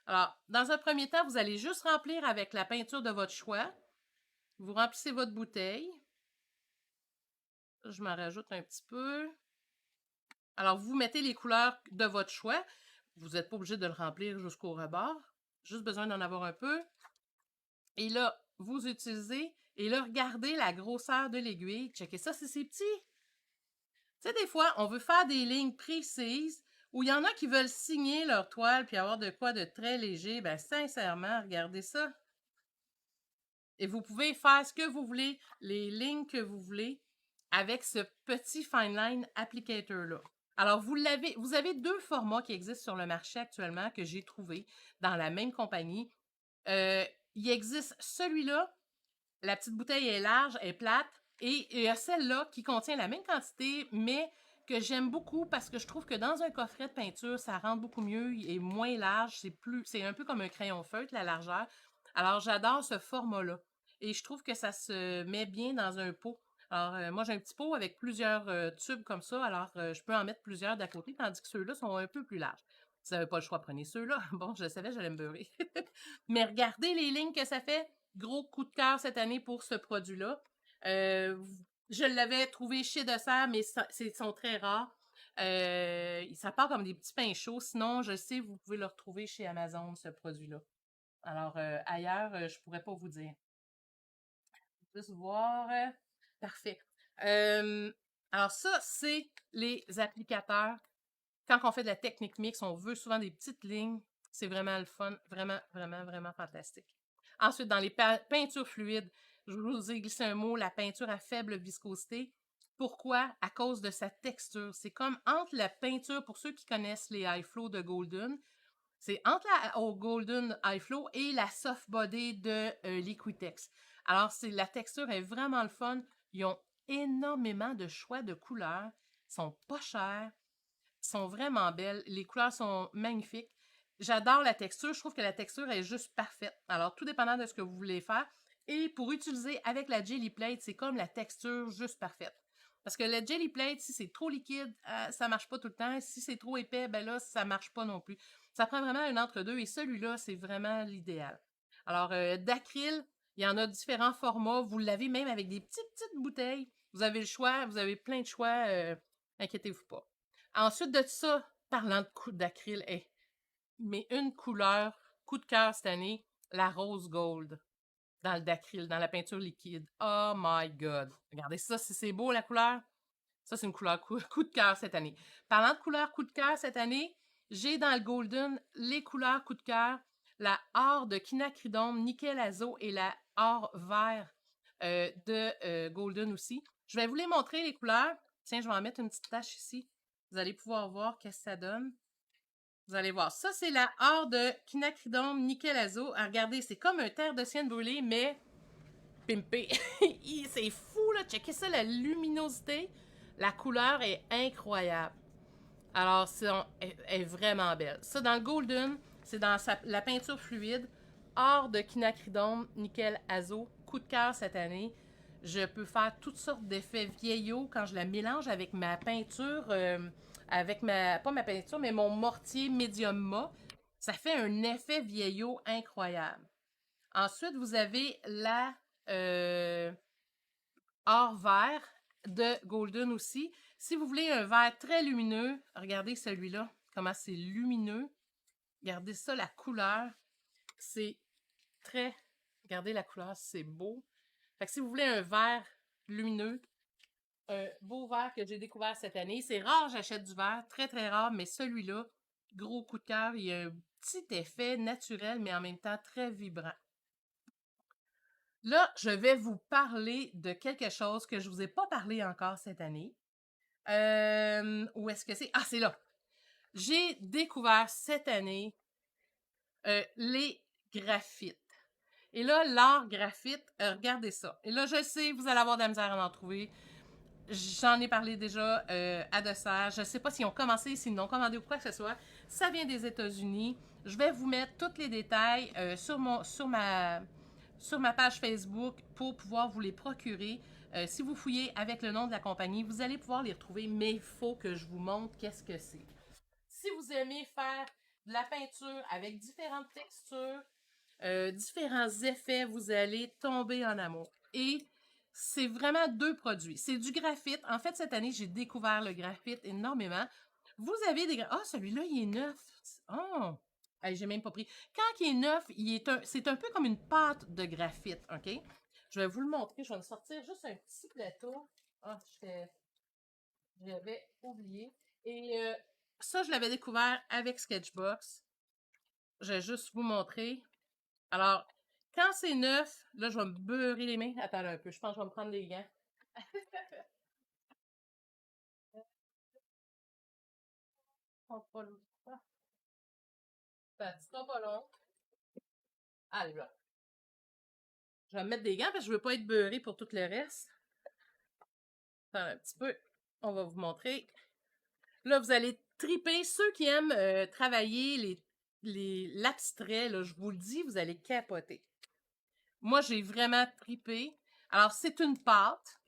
Alors, dans un premier temps, vous allez juste remplir avec la peinture de votre choix. Vous remplissez votre bouteille. Je m'en rajoute un petit peu. Alors, vous mettez les couleurs de votre choix. Vous n'êtes pas obligé de le remplir jusqu'au rebord. Juste besoin d'en avoir un peu. Et là, vous utilisez. Et là, regardez la grosseur de l'aiguille. Checkez ça, c'est petit. Tu sais, des fois, on veut faire des lignes précises où il y en a qui veulent signer leur toile puis avoir de quoi de très léger. Ben, sincèrement, regardez ça. Et vous pouvez faire ce que vous voulez, les lignes que vous voulez, avec ce petit Fine Line Applicator-là. Alors, vous avez deux formats qui existent sur le marché actuellement que j'ai trouvé dans la même compagnie. Il existe celui-là, la petite bouteille est large, est plate, et il y a celle-là qui contient la même quantité, mais que j'aime beaucoup parce que je trouve que dans un coffret de peinture, ça rentre beaucoup mieux, il est moins large, c'est un peu comme un crayon feutre, la largeur. Alors, j'adore ce format-là. Et je trouve que ça se met bien dans un pot. Alors, moi, j'ai un petit pot avec plusieurs tubes comme ça. Alors, je peux en mettre plusieurs d'à côté, tandis que ceux-là sont un peu plus larges. Si vous n'avez pas le choix, prenez ceux-là. Bon, je savais, j'allais me beurrer. Mais regardez les lignes que ça fait. Gros coup de cœur cette année pour ce produit-là. Je l'avais trouvé chez Dessert, mais ils sont très rares. Ça part comme des petits pains chauds. Sinon, je sais, vous pouvez le retrouver chez Amazon, ce produit-là. Alors, ailleurs, je pourrais pas vous dire. Juste voir. Parfait. Alors ça, c'est les applicateurs. Quand on fait de la technique mix, on veut souvent des petites lignes. C'est vraiment le fun. Vraiment, vraiment, vraiment fantastique. Ensuite, dans les peintures fluides, je vous ai glissé un mot, la peinture à faible viscosité. Pourquoi? À cause de sa texture. C'est comme entre la peinture, pour ceux qui connaissent les High Flow de Golden, c'est entre la Golden High Flow et la Soft Body de Liquitex. Alors, la texture est vraiment le fun. Ils ont énormément de choix de couleurs. Ils sont pas chers. Ils sont vraiment belles. Les couleurs sont magnifiques. J'adore la texture. Je trouve que la texture est juste parfaite. Alors, tout dépendant de ce que vous voulez faire. Et pour utiliser avec la Jelly Plate, c'est comme la texture juste parfaite. Parce que le Jelly Plate, si c'est trop liquide, ça marche pas tout le temps. Si c'est trop épais, ben là, ça marche pas non plus. Ça prend vraiment un entre-deux et celui-là, c'est vraiment l'idéal. Alors, d'acryl, il y en a différents formats. Vous l'avez même avec des petites bouteilles. Vous avez le choix, vous avez plein de choix. Inquiétez-vous pas. Ensuite de ça, parlant d'acryl, mais une couleur, coup de cœur cette année, la rose gold dans le d'acryl, dans la peinture liquide. Oh my God! Regardez ça, si c'est beau la couleur. Ça, c'est une couleur coup de cœur cette année. Parlant de couleur coup de cœur cette année, j'ai dans le Golden les couleurs coup de cœur, la or de quinacridone, nickel azo et la or vert de Golden aussi. Je vais vous les montrer, les couleurs. Tiens, je vais en mettre une petite tache ici. Vous allez pouvoir voir qu'est-ce que ça donne. Vous allez voir. Ça, c'est la or de quinacridone, nickel azo. Ah, regardez, c'est comme un terre de sienne brûlée, mais pimpé. C'est fou, là. Checkez ça, la luminosité. La couleur est incroyable. Alors, elle est vraiment belle. Ça, dans le Golden, c'est dans la peinture fluide. Or de quinacridone, nickel azo. Coup de cœur cette année. Je peux faire toutes sortes d'effets vieillots quand je la mélange avec ma peinture, pas ma peinture, mais mon mortier médium mat. Ça fait un effet vieillot incroyable. Ensuite, vous avez la or vert de Golden aussi. Si vous voulez un vert très lumineux, regardez celui-là, comment c'est lumineux. Regardez ça, la couleur. C'est très... Regardez la couleur, c'est beau. Fait que si vous voulez un vert lumineux, un beau vert que j'ai découvert cette année, c'est rare, j'achète du vert, très très rare, mais celui-là, gros coup de cœur, il y a un petit effet naturel, mais en même temps très vibrant. Là, je vais vous parler de quelque chose que je vous ai pas parlé encore cette année. Où est-ce que c'est? Ah, c'est là. J'ai découvert cette année les graphites. Et là, l'art graphite, regardez ça. Et là, je sais, vous allez avoir de la misère à en trouver. J'en ai parlé déjà à Dessert. Je ne sais pas s'ils ont commencé, s'ils n'ont commandé ou quoi que ce soit. Ça vient des États-Unis. Je vais vous mettre tous les détails sur ma page Facebook pour pouvoir vous les procurer. Si vous fouillez avec le nom de la compagnie, vous allez pouvoir les retrouver, mais il faut que je vous montre qu'est-ce que c'est. Si vous aimez faire de la peinture avec différentes textures, différents effets, vous allez tomber en amour. Et c'est vraiment deux produits. C'est du graphite. En fait, cette année, j'ai découvert le graphite énormément. Vous avez des... Ah, celui-là, il est neuf. Oh! Hey, j'ai même pas pris. Quand il est neuf, c'est un peu comme une pâte de graphite, OK? Je vais vous le montrer. Je vais me sortir juste un petit plateau. Ah, j'avais oublié. Et ça, je l'avais découvert avec Sketchbox. Je vais juste vous montrer. Alors, quand c'est neuf, là, je vais me beurrer les mains. Attends un peu, je pense que je vais me prendre les gants. Ça sera pas long. Allez, là. Je vais me mettre des gants parce que je veux pas être beurré pour tout le reste. Attends un petit peu. On va vous montrer. Là, vous allez triper. Ceux qui aiment travailler l'abstrait, là, je vous le dis, vous allez capoter. Moi, j'ai vraiment tripé. Alors, c'est une pâte.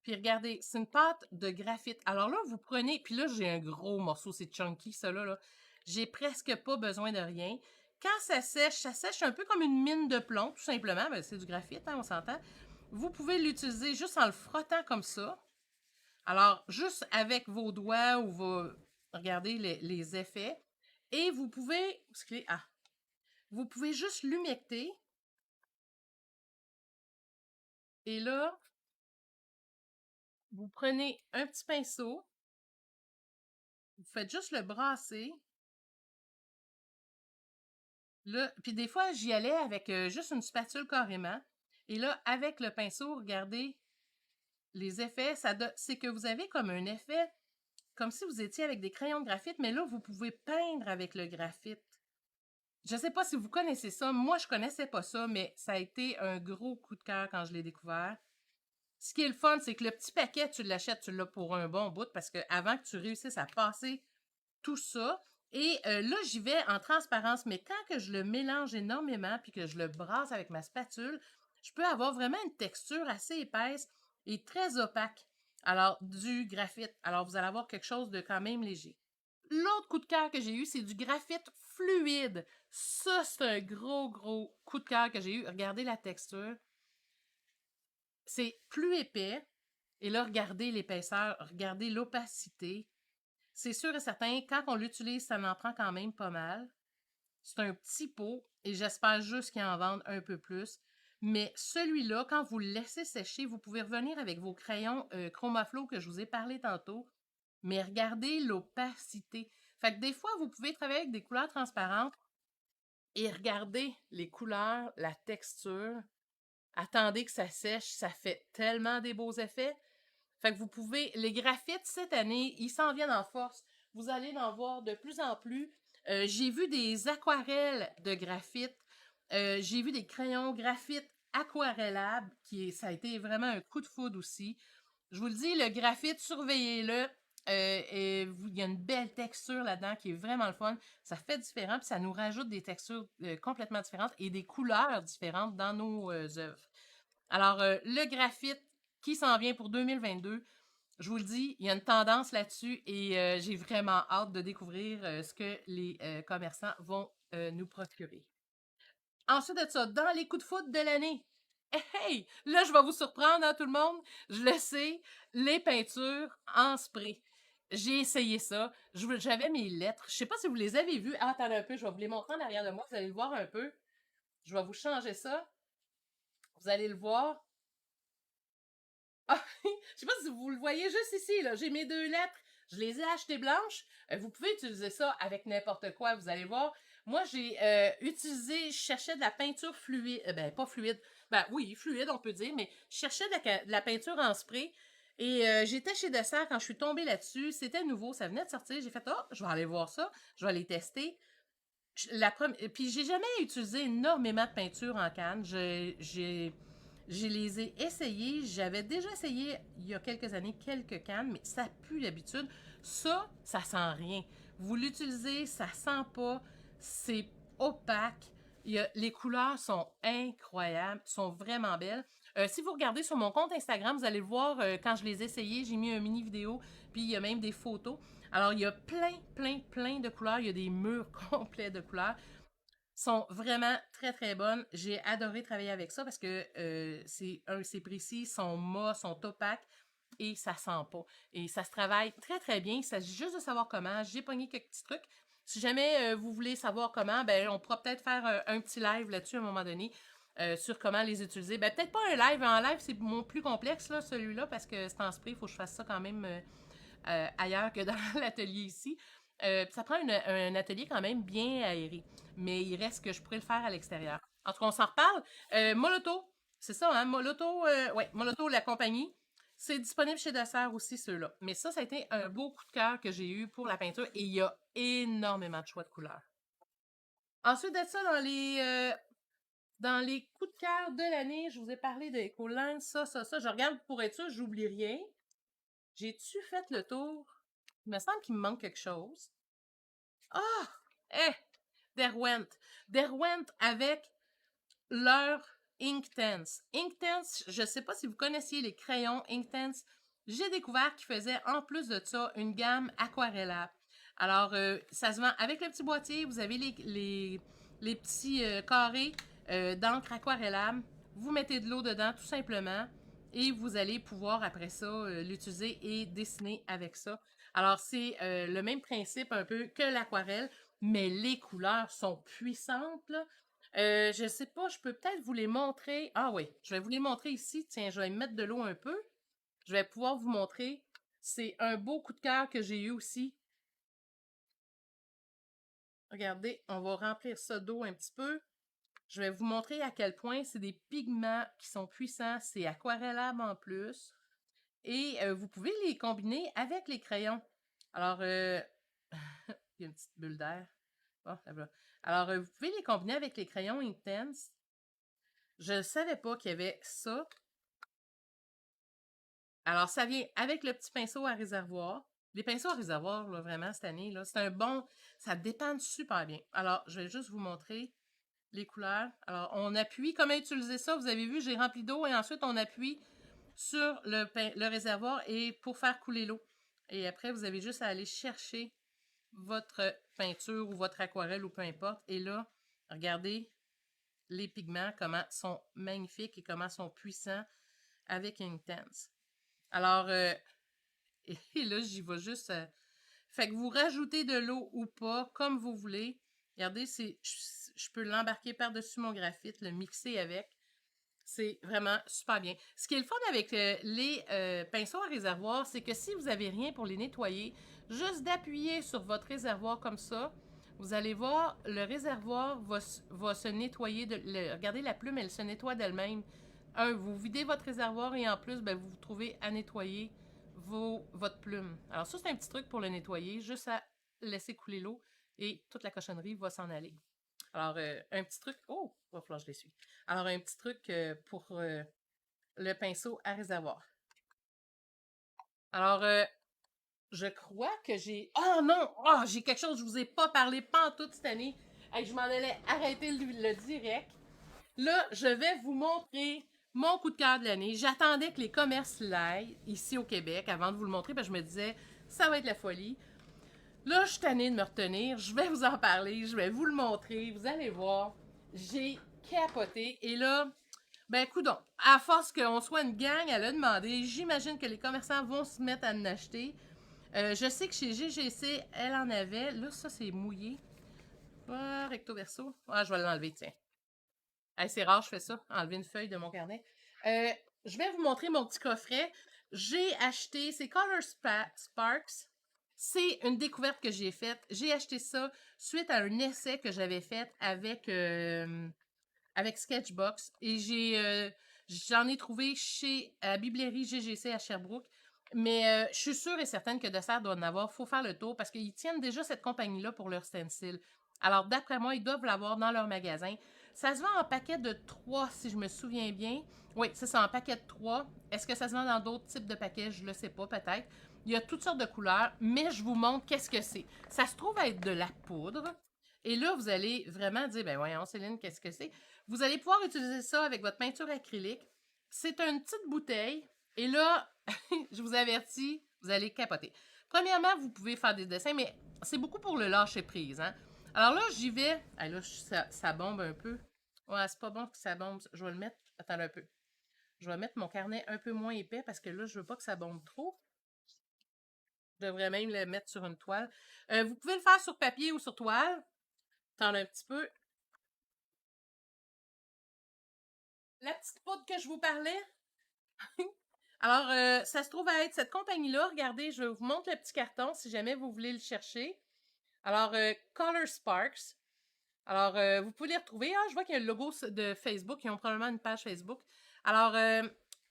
Puis regardez, c'est une pâte de graphite. Alors là, vous prenez, puis là, j'ai un gros morceau, c'est chunky, ça là. J'ai presque pas besoin de rien. Quand ça sèche un peu comme une mine de plomb, tout simplement. Ben, c'est du graphite, hein, on s'entend. Vous pouvez l'utiliser juste en le frottant comme ça. Alors, juste avec vos doigts ou regardez les effets. Et vous pouvez, vous pouvez juste l'humecter. Et là, Vous prenez un petit pinceau, vous faites juste le brasser. Là, puis des fois, j'y allais avec juste une spatule carrément. Et là, avec le pinceau, regardez les effets. C'est que vous avez comme un effet, comme si vous étiez avec des crayons de graphite, mais là, vous pouvez peindre avec le graphite. Je ne sais pas si vous connaissez ça. Moi, je connaissais pas ça, mais ça a été un gros coup de cœur quand je l'ai découvert. Ce qui est le fun, c'est que le petit paquet, tu l'achètes, tu l'as pour un bon bout, parce que avant que tu réussisses à passer tout ça, et là, j'y vais en transparence, mais quand que je le mélange énormément, puis que je le brasse avec ma spatule, je peux avoir vraiment une texture assez épaisse et très opaque. Alors, du graphite. Alors, vous allez avoir quelque chose de quand même léger. L'autre coup de cœur que j'ai eu, c'est du graphite fluide. Ça, c'est un gros, gros coup de cœur que j'ai eu. Regardez la texture. C'est plus épais. Et là, regardez l'épaisseur, regardez l'opacité. C'est sûr et certain, quand on l'utilise, ça en prend quand même pas mal. C'est un petit pot et j'espère juste qu'ils en vendent un peu plus. Mais celui-là, quand vous le laissez sécher, vous pouvez revenir avec vos crayons Chromaflow que je vous ai parlé tantôt. Mais regardez l'opacité. Fait que des fois, vous pouvez travailler avec des couleurs transparentes et regardez les couleurs, la texture. Attendez que ça sèche, ça fait tellement des beaux effets. Fait que vous pouvez, les graphites cette année, ils s'en viennent en force. Vous allez en voir de plus en plus. J'ai vu des aquarelles de graphite. J'ai vu des crayons graphite aquarellables, ça a été vraiment un coup de foudre aussi. Je vous le dis, le graphite, surveillez-le. Il y a une belle texture là-dedans qui est vraiment le fun. Ça fait différent, puis ça nous rajoute des textures complètement différentes et des couleurs différentes dans nos œuvres. Alors, le graphite qui s'en vient pour 2022, je vous le dis, il y a une tendance là-dessus et j'ai vraiment hâte de découvrir ce que les commerçants vont nous procurer. Ensuite de ça, dans les coups de foudre de l'année, hey! Là, je vais vous surprendre, hein, tout le monde. Je le sais, les peintures en spray. J'ai essayé ça. J'avais mes lettres. Je sais pas si vous les avez vues. Ah, attendez un peu, je vais vous les montrer en arrière de moi. Vous allez le voir un peu. Je vais vous changer ça. Vous allez le voir. Ah, je sais pas si vous le voyez juste ici, là. J'ai mes deux lettres. Je les ai achetées blanches. Vous pouvez utiliser ça avec n'importe quoi, vous allez voir. Moi, j'ai utilisé, je cherchais de la peinture fluide, ben pas fluide, ben oui, fluide on peut dire, mais je cherchais de la peinture en spray. Et j'étais chez Dessert quand je suis tombée là-dessus. C'était nouveau, ça venait de sortir. J'ai fait, oh, je vais aller voir ça, je vais aller tester. Puis j'ai jamais utilisé énormément de peinture en canne. Je les ai essayés. J'avais déjà essayé il y a quelques années quelques cannes, mais ça pue d'habitude. Ça sent rien. Vous l'utilisez, ça sent pas. C'est opaque. Les couleurs sont incroyables, sont vraiment belles. Si vous regardez sur mon compte Instagram, vous allez voir quand je les ai essayés, j'ai mis une mini vidéo, puis il y a même des photos. Alors, il y a plein de couleurs. Il y a des murs complets de couleurs. Sont vraiment très, très bonnes. J'ai adoré travailler avec ça parce que c'est précis, sont mat, sont opaques et ça sent pas. Et ça se travaille très, très bien. Il s'agit juste de savoir comment. J'ai pogné quelques petits trucs. Si jamais vous voulez savoir comment, ben on pourra peut-être faire un petit live là-dessus à un moment donné. Sur comment les utiliser. Ben, peut-être pas un live. En live, c'est mon plus complexe, là, celui-là, parce que c'est en spray, il faut que je fasse ça quand même ailleurs que dans l'atelier ici. Ça prend un atelier quand même bien aéré. Mais il reste que je pourrais le faire à l'extérieur. En tout cas, on s'en reparle. Moloto, c'est ça, hein? Moloto, ouais, Moloto, la compagnie. C'est disponible chez Dessert aussi, ceux-là. Mais ça a été un beau coup de cœur que j'ai eu pour la peinture et il y a énormément de choix de couleurs. Ensuite de ça, dans les coups de cœur de l'année, je vous ai parlé de Ecoline, ça. Je regarde pour être sûr, j'oublie rien. J'ai-tu fait le tour? Il me semble qu'il me manque quelque chose. Ah! Eh! Derwent. Derwent avec leur Inktense. Inktense, je ne sais pas si vous connaissiez les crayons Inktense. J'ai découvert qu'ils faisaient en plus de ça une gamme aquarellable. Alors, ça se vend avec le petit boîtier. Vous avez les petits carrés d'encre aquarellable. Vous mettez de l'eau dedans tout simplement et vous allez pouvoir après ça l'utiliser et dessiner avec ça. Alors, c'est le même principe un peu que l'aquarelle, mais les couleurs sont puissantes. Là. Je sais pas, je peux peut-être vous les montrer. Ah oui, je vais vous les montrer ici. Tiens, je vais mettre de l'eau un peu. je vais pouvoir vous montrer. C'est un beau coup de cœur que j'ai eu aussi. Regardez, on va remplir ça d'eau un petit peu. Je vais vous montrer à quel point c'est des pigments qui sont puissants. C'est aquarellable en plus. Et vous pouvez les combiner avec les crayons. Alors, il y a une petite bulle d'air. Oh, là, voilà. Alors, vous pouvez les combiner avec les crayons Intense. Je ne savais pas qu'il y avait ça. Alors, ça vient avec le petit pinceau à réservoir. Les pinceaux à réservoir, là, vraiment, cette année, là, c'est un bon... Ça dépanne super bien. Alors, je vais juste vous montrer les couleurs. Alors, on appuie. Comment utiliser ça? Vous avez vu, j'ai rempli d'eau et ensuite, on appuie sur le réservoir et pour faire couler l'eau. Et après, vous avez juste à aller chercher votre peinture ou votre aquarelle ou peu importe. Et là, regardez les pigments, comment sont magnifiques et comment sont puissants avec Intense. Alors, et là, j'y vais juste... fait que vous rajoutez de l'eau ou pas, comme vous voulez. Regardez, je peux l'embarquer par-dessus mon graphite, le mixer avec. C'est vraiment super bien. Ce qui est le fun avec les pinceaux à réservoir, c'est que si vous n'avez rien pour les nettoyer, juste d'appuyer sur votre réservoir comme ça, vous allez voir, le réservoir va se nettoyer. Regardez, la plume, elle se nettoie d'elle-même. Vous videz votre réservoir et en plus, ben, vous vous trouvez à nettoyer votre plume. Alors ça, c'est un petit truc pour le nettoyer, juste à laisser couler l'eau et toute la cochonnerie va s'en aller. Alors, un petit truc... Oh! Il va falloir que je l'essuie. Alors, un petit truc pour le pinceau à réservoir. Alors, je crois que j'ai... Oh non! Oh, j'ai quelque chose, je vous ai pas parlé pantoute cette année. Hey, je m'en allais arrêter le direct. Là, je vais vous montrer mon coup de cœur de l'année. J'attendais que les commerces l'aillent ici au Québec avant de vous le montrer parce que je me disais, ça va être la folie. Là, je suis tannée de me retenir. Je vais vous en parler. Je vais vous le montrer. Vous allez voir. J'ai capoté. Et là, ben, coudonc. À force qu'on soit une gang à le demander, j'imagine que les commerçants vont se mettre à en acheter. Je sais que chez GGC, elle en avait. Là, ça, c'est mouillé. Ah, recto verso. Ah, je vais l'enlever, tiens. Hey, c'est rare, je fais ça. Enlever une feuille de mon carnet. Je vais vous montrer mon petit coffret. J'ai acheté, c'est Color Sparks. C'est une découverte que j'ai faite. J'ai acheté ça suite à un essai que j'avais fait avec Sketchbox. Et j'en ai trouvé chez la Biblierie GGC à Sherbrooke. Mais je suis sûre et certaine que Dessert doit en avoir. Il faut faire le tour parce qu'ils tiennent déjà cette compagnie-là pour leur stencil. Alors, d'après moi, ils doivent l'avoir dans leur magasin. Ça se vend en paquet de 3, si je me souviens bien. Oui, c'est ça, en paquet de 3. Est-ce que ça se vend dans d'autres types de paquets? Je ne le sais pas, peut-être. Il y a toutes sortes de couleurs, mais je vous montre qu'est-ce que c'est. Ça se trouve être de la poudre. Et là, vous allez vraiment dire, ben voyons, Céline, qu'est-ce que c'est? Vous allez pouvoir utiliser ça avec votre peinture acrylique. C'est une petite bouteille. Et là, je vous avertis, vous allez capoter. Premièrement, vous pouvez faire des dessins, mais c'est beaucoup pour le lâcher prise. Hein? Alors là, j'y vais. Ah, là, ça bombe un peu. Ouais, c'est pas bon que ça bombe. Je vais le mettre. Attends un peu. Je vais mettre mon carnet un peu moins épais parce que là, je veux pas que ça bombe trop. Je devrais même le mettre sur une toile. Vous pouvez le faire sur papier ou sur toile. Attends un petit peu. La petite poudre que je vous parlais. Alors, ça se trouve à être cette compagnie-là. Regardez, je vous montre le petit carton si jamais vous voulez le chercher. Alors, Color Sparks. Alors, vous pouvez les retrouver. Ah, je vois qu'il y a le logo de Facebook. Ils ont probablement une page Facebook. Alors,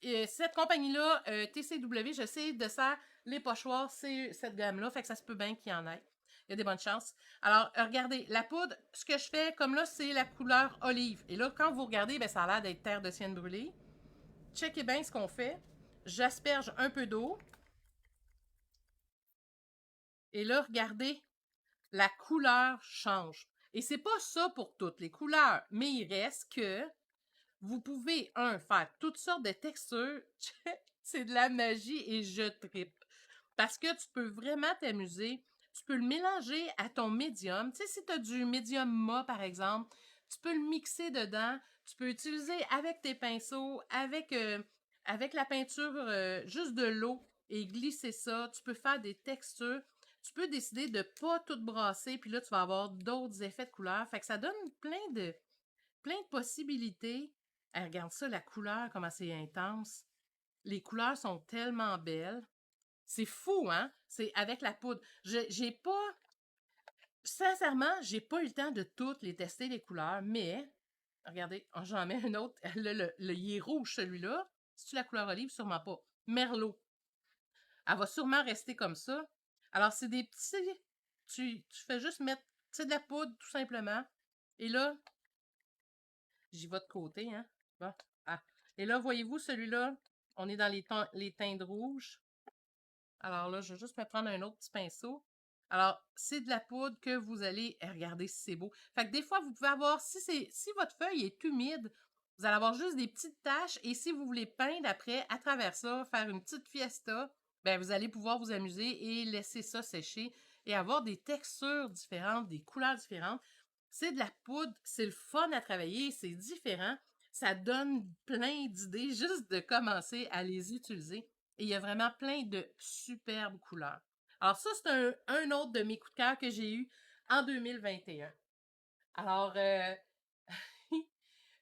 cette compagnie-là, TCW, je sais, de ça, les pochoirs, c'est cette gamme-là. Fait que ça se peut bien qu'il y en ait. Il y a des bonnes chances. Alors, regardez, la poudre, ce que je fais, comme là, c'est la couleur olive. Et là, quand vous regardez, ben, ça a l'air d'être terre de sienne brûlée. Checkez bien ce qu'on fait. J'asperge un peu d'eau. Et là, regardez, la couleur change. Et c'est pas ça pour toutes les couleurs, mais il reste que vous pouvez, faire toutes sortes de textures. C'est de la magie et je trippe. Parce que tu peux vraiment t'amuser. Tu peux le mélanger à ton médium. Tu sais, si tu as du médium mat, par exemple, tu peux le mixer dedans. Tu peux utiliser avec tes pinceaux, avec la peinture, juste de l'eau et glisser ça. Tu peux faire des textures. Tu peux décider de pas tout brasser, puis là, tu vas avoir d'autres effets de couleur. Fait que ça donne plein de possibilités. Regarde ça, la couleur, comment c'est intense. Les couleurs sont tellement belles. C'est fou, hein? C'est avec la poudre. J'ai pas... Sincèrement, j'ai pas eu le temps de toutes les tester, les couleurs, mais... Regardez, j'en mets un autre. Il est rouge, celui-là. C'est-tu la couleur olive? Sûrement pas. Merlot. Elle va sûrement rester comme ça. Alors, c'est des petits... Tu fais juste mettre, de la poudre, tout simplement. Et là, j'y vais de côté, hein. Bon. Ah. Et là, voyez-vous, celui-là, on est dans les teintes rouges. Alors là, je vais juste me prendre un autre petit pinceau. Alors, c'est de la poudre que vous allez regarder si c'est beau. Fait que des fois, vous pouvez avoir, si votre feuille est humide, vous allez avoir juste des petites taches. Et si vous voulez peindre après, à travers ça, faire une petite fiesta, ben vous allez pouvoir vous amuser et laisser ça sécher et avoir des textures différentes, des couleurs différentes. C'est de la poudre, c'est le fun à travailler, c'est différent. Ça donne plein d'idées juste de commencer à les utiliser. Et il y a vraiment plein de superbes couleurs. Alors ça, c'est un autre de mes coups de cœur que j'ai eu en 2021. Alors,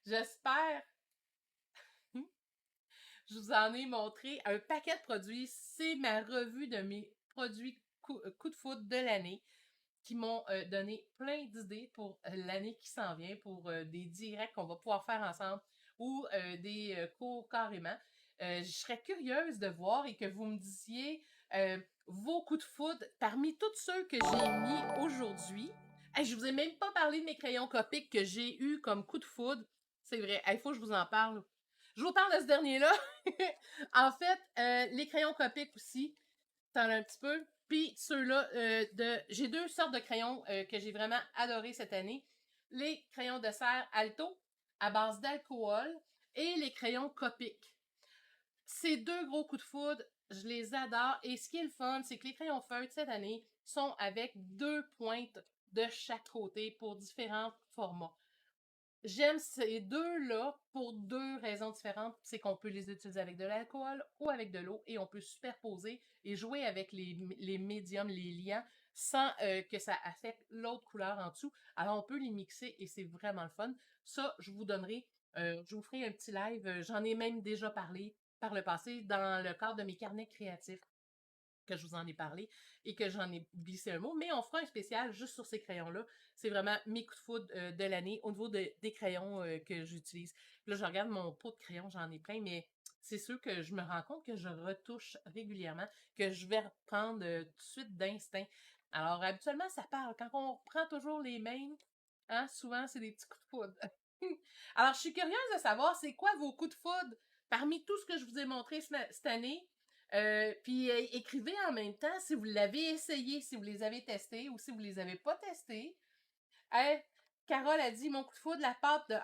j'espère, je vous en ai montré un paquet de produits. C'est ma revue de mes produits coup de foudre de l'année qui m'ont donné plein d'idées pour l'année qui s'en vient, pour des directs qu'on va pouvoir faire ensemble ou des cours carrément. Je serais curieuse de voir et que vous me disiez vos coups de foudre parmi tous ceux que j'ai mis aujourd'hui. Hey, je vous ai même pas parlé de mes crayons Copic que j'ai eu comme coup de foudre. C'est vrai, il faut que je vous en parle. Je vous parle de ce dernier-là. En fait, les crayons Copic aussi, t'en as un petit peu. Puis ceux-là, j'ai deux sortes de crayons que j'ai vraiment adoré cette année. Les crayons de serre Alto à base d'alcool et les crayons Copic. Ces deux gros coups de foudre, je les adore. Et ce qui est le fun, c'est que les crayons feutres cette année sont avec deux pointes de chaque côté pour différents formats. J'aime ces deux-là pour deux raisons différentes. C'est qu'on peut les utiliser avec de l'alcool ou avec de l'eau et on peut superposer et jouer avec les médiums, les liants, sans que ça affecte l'autre couleur en dessous. Alors, on peut les mixer et c'est vraiment le fun. Ça, je vous ferai un petit live. J'en ai même déjà parlé par le passé dans le cadre de mes carnets créatifs que je vous en ai parlé et que j'en ai glissé un mot, mais on fera un spécial juste sur ces crayons-là. C'est vraiment mes coups de foudre de l'année au niveau des crayons que j'utilise. Là, je regarde mon pot de crayons, j'en ai plein, mais c'est ceux que je me rends compte que je retouche régulièrement, que je vais reprendre tout de suite d'instinct. Alors, habituellement, ça parle. Quand on reprend toujours les mêmes, hein, souvent, c'est des petits coups de foudre. Alors, je suis curieuse de savoir, c'est quoi vos coups de foudre parmi tout ce que je vous ai montré cette année? Puis écrivez en même temps si vous l'avez essayé, si vous les avez testés ou si vous les avez pas testés. Carole a dit mon coup de foudre, la pâte de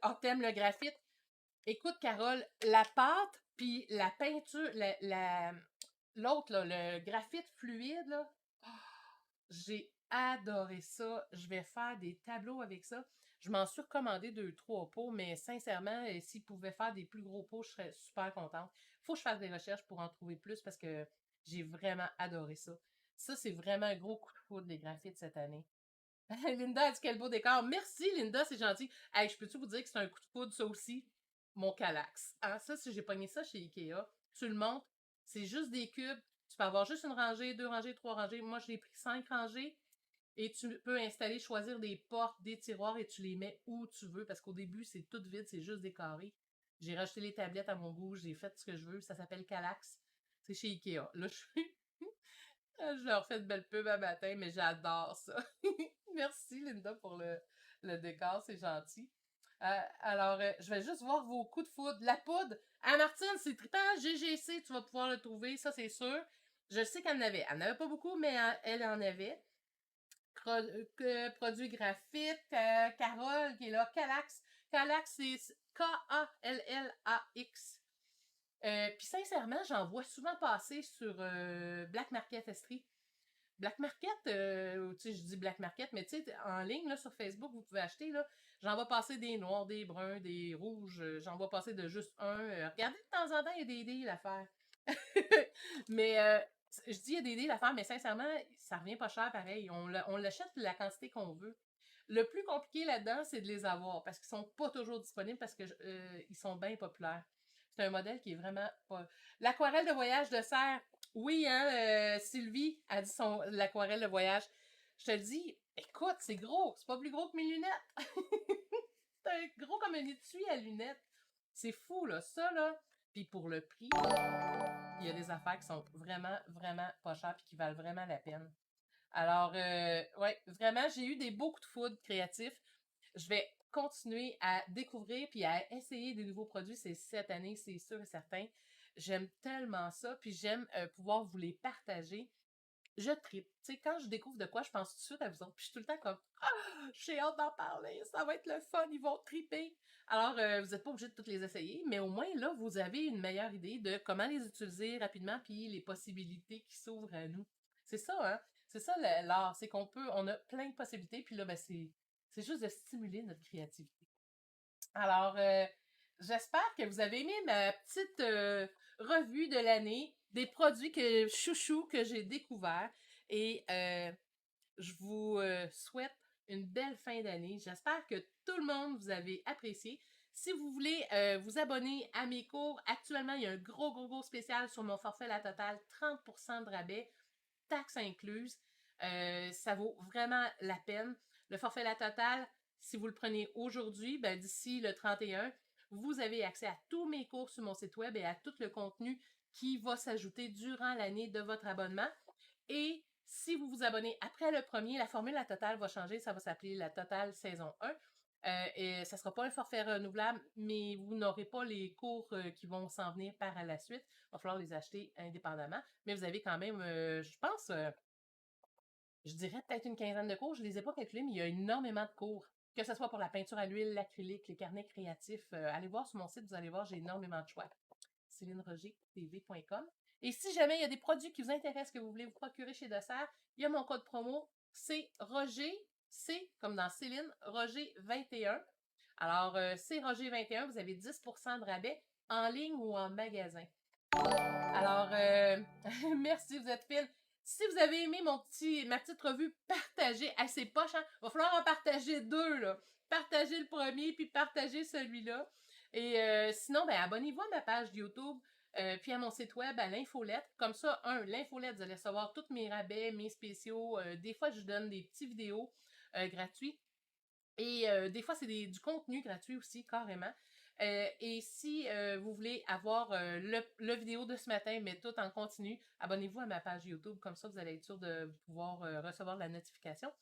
Artem le graphite. Écoute, Carole, la pâte puis la peinture, l'autre, là, le graphite fluide, là, j'ai adoré ça. Je vais faire des tableaux avec ça. Je m'en suis recommandé 2, 3 pots, mais sincèrement, s'ils pouvaient faire des plus gros pots, je serais super contente. Faut que je fasse des recherches pour en trouver plus parce que j'ai vraiment adoré ça. Ça, c'est vraiment un gros coup de foudre des graphites cette année. Linda a dit quel beau décor. Merci, Linda, c'est gentil. Hey, je peux-tu vous dire que c'est un coup de foudre, ça aussi? Mon Calax. Ah, ça, si j'ai pogné ça chez Ikea, tu le montes, c'est juste des cubes. Tu peux avoir juste une rangée, 2 rangées, 3 rangées. Moi, j'ai pris 5 rangées. Et tu peux installer, choisir des portes, des tiroirs et tu les mets où tu veux parce qu'au début, c'est tout vide, c'est juste des carrés. J'ai rajouté les tablettes à mon goût, j'ai fait ce que je veux. Ça s'appelle Calax. C'est chez Ikea. Là, je leur fais de belles pubs à matin, mais j'adore ça. Merci, Linda, pour le décor, c'est gentil. Alors, je vais juste voir vos coups de foudre. La poudre, ah, Martine, c'est trippant, GGC, tu vas pouvoir le trouver, ça, c'est sûr. Je sais qu'elle en avait. Elle n'en avait pas beaucoup, mais elle en avait. Produit graphite, Carole qui est là, Calax. Calax, c'est Kallax. Puis sincèrement, j'en vois souvent passer sur Black Market Estrie. Black Market, tu sais, je dis Black Market, mais tu sais, en ligne, là, sur Facebook, vous pouvez acheter, là, j'en vois passer des noirs, des bruns, des rouges, j'en vois passer de juste un. Regardez, de temps en temps, il y a des deals à faire. Mais je dis il y a des deals à faire, mais sincèrement, ça revient pas cher pareil. On l'achète la quantité qu'on veut. Le plus compliqué là-dedans, c'est de les avoir parce qu'ils sont pas toujours disponibles parce que ils sont bien populaires. C'est un modèle qui est vraiment pas... L'aquarelle de voyage de serre, oui, hein, Sylvie a dit l'aquarelle de voyage. Je te le dis, écoute, c'est gros, c'est pas plus gros que mes lunettes. C'est gros comme un étui à lunettes. C'est fou, là, ça, là. Puis pour le prix, il y a des affaires qui sont vraiment, vraiment pas chères puis qui valent vraiment la peine. Alors, ouais, vraiment, j'ai eu des beaux coups de foudre créatifs. Je vais continuer à découvrir puis à essayer des nouveaux produits cette année, c'est sûr et certain. J'aime tellement ça, puis j'aime pouvoir vous les partager. Je tripe. Tu sais, quand je découvre de quoi, je pense tout de suite à vous autres. Puis je suis tout le temps comme ah, j'ai hâte d'en parler, ça va être le fun, ils vont triper. Alors, vous n'êtes pas obligé de toutes les essayer, mais au moins là, vous avez une meilleure idée de comment les utiliser rapidement, puis les possibilités qui s'ouvrent à nous. C'est ça, hein? C'est ça l'art, c'est on a plein de possibilités, puis là, ben c'est juste de stimuler notre créativité. Alors, j'espère que vous avez aimé ma petite revue de l'année des produits chouchou que j'ai découverts. Et je vous souhaite une belle fin d'année. J'espère que tout le monde vous avez apprécié. Si vous voulez vous abonner à mes cours, actuellement, il y a un gros spécial sur mon forfait La Totale, 30% de rabais, taxes incluses. Ça vaut vraiment la peine. Le forfait La Totale, si vous le prenez aujourd'hui, ben, d'ici le 31, vous avez accès à tous mes cours sur mon site web et à tout le contenu qui va s'ajouter durant l'année de votre abonnement. Et si vous vous abonnez après le premier, la formule La Totale va changer, ça va s'appeler La Totale saison 1. Et ça ne sera pas un forfait renouvelable, mais vous n'aurez pas les cours qui vont s'en venir par la suite. Il va falloir les acheter indépendamment. Mais vous avez quand même, je pense, je dirais peut-être une quinzaine de cours. Je ne les ai pas calculés, mais il y a énormément de cours. Que ce soit pour la peinture à l'huile, l'acrylique, les carnets créatifs. Allez voir sur mon site, vous allez voir, j'ai énormément de choix. CélineRogerTV.com. Et si jamais il y a des produits qui vous intéressent, que vous voulez vous procurer chez Dessert, il y a mon code promo, c'est Roger, c'est comme dans Céline, Roger 21. Alors, c'est Roger 21, vous avez 10% de rabais en ligne ou en magasin. Alors, merci, vous êtes fine. Si vous avez aimé ma petite revue, partagez. Ah, c'est poche, hein? Va falloir en partager deux, là. Partagez le premier, puis partagez celui-là. Et sinon, ben, abonnez-vous à ma page YouTube, puis à mon site web, à l'infolette. Comme ça, l'infolette, vous allez recevoir tous mes rabais, mes spéciaux. Des fois, je donne des petites vidéos gratuits. Et des fois, c'est du contenu gratuit aussi, carrément. Et si vous voulez avoir le vidéo de ce matin, mais tout en continu, abonnez-vous à ma page YouTube. Comme ça, vous allez être sûr de pouvoir recevoir la notification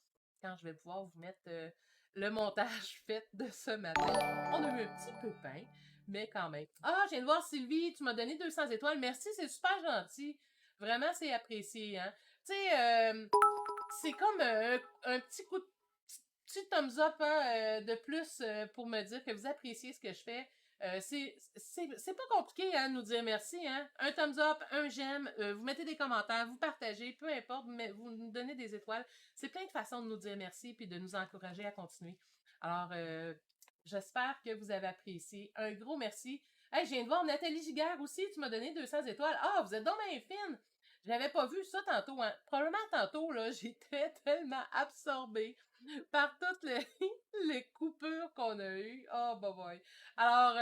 quand je vais pouvoir vous mettre le montage fait de ce matin. On a eu un petit pépin, mais quand même. Ah, je viens de voir Sylvie, tu m'as donné 200 étoiles. Merci, c'est super gentil. Vraiment, c'est apprécié. Hein? Tu sais, c'est comme un petit coup de petit thumbs up hein, de plus pour me dire que vous appréciez ce que je fais. C'est pas compliqué hein, de nous dire merci. Hein? Un thumbs up, un j'aime, vous mettez des commentaires, vous partagez, peu importe, mais vous nous donnez des étoiles. C'est plein de façons de nous dire merci puis de nous encourager à continuer. Alors, j'espère que vous avez apprécié. Un gros merci. Hey, je viens de voir Nathalie Giguère aussi, tu m'as donné 200 étoiles. Ah, vous êtes donc bien fine! J'avais pas vu ça tantôt. Hein. Probablement tantôt, là, j'étais tellement absorbée par toutes les coupures qu'on a eues. Oh, boy. Alors,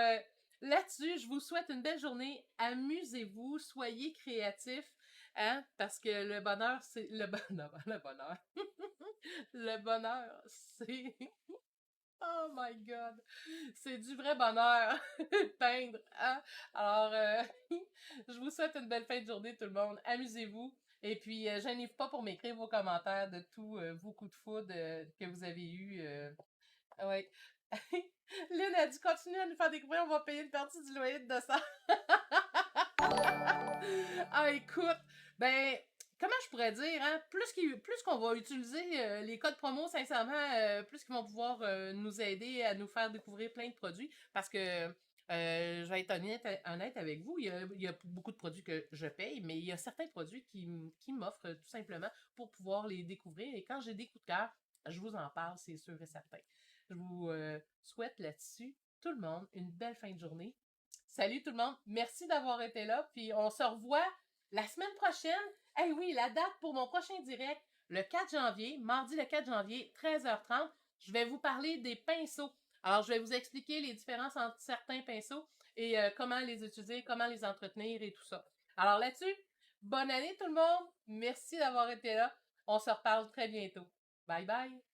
là-dessus, je vous souhaite une belle journée. Amusez-vous, soyez créatifs, hein, parce que le bonheur, c'est... Le bonheur, le bonheur. Le bonheur, c'est... Oh my God! C'est du vrai bonheur, peindre. Hein? Alors, je vous souhaite une belle fin de journée, tout le monde. Amusez-vous. Et puis, gênez-vous pas pour m'écrire vos commentaires de tous vos coups de foudre que vous avez eus. Ouais. Lynn a dit, continuez à nous faire découvrir, on va payer une partie du loyer de ça. Ah, écoute, ben, comment je pourrais dire, hein? Plus qu'on va utiliser les codes promo, sincèrement, plus qu'ils vont pouvoir nous aider à nous faire découvrir plein de produits. Parce que je vais être honnête avec vous, il y a beaucoup de produits que je paye, mais il y a certains produits qui m'offrent tout simplement pour pouvoir les découvrir. Et quand j'ai des coups de cœur, je vous en parle, c'est sûr et certain. Je vous souhaite là-dessus, tout le monde, une belle fin de journée. Salut tout le monde, merci d'avoir été là, puis on se revoit la semaine prochaine. Eh oui, la date pour mon prochain direct, le 4 janvier, mardi le 4 janvier, 13h30, je vais vous parler des pinceaux. Alors, je vais vous expliquer les différences entre certains pinceaux et comment les utiliser, comment les entretenir et tout ça. Alors là-dessus, bonne année tout le monde! Merci d'avoir été là. On se reparle très bientôt. Bye bye!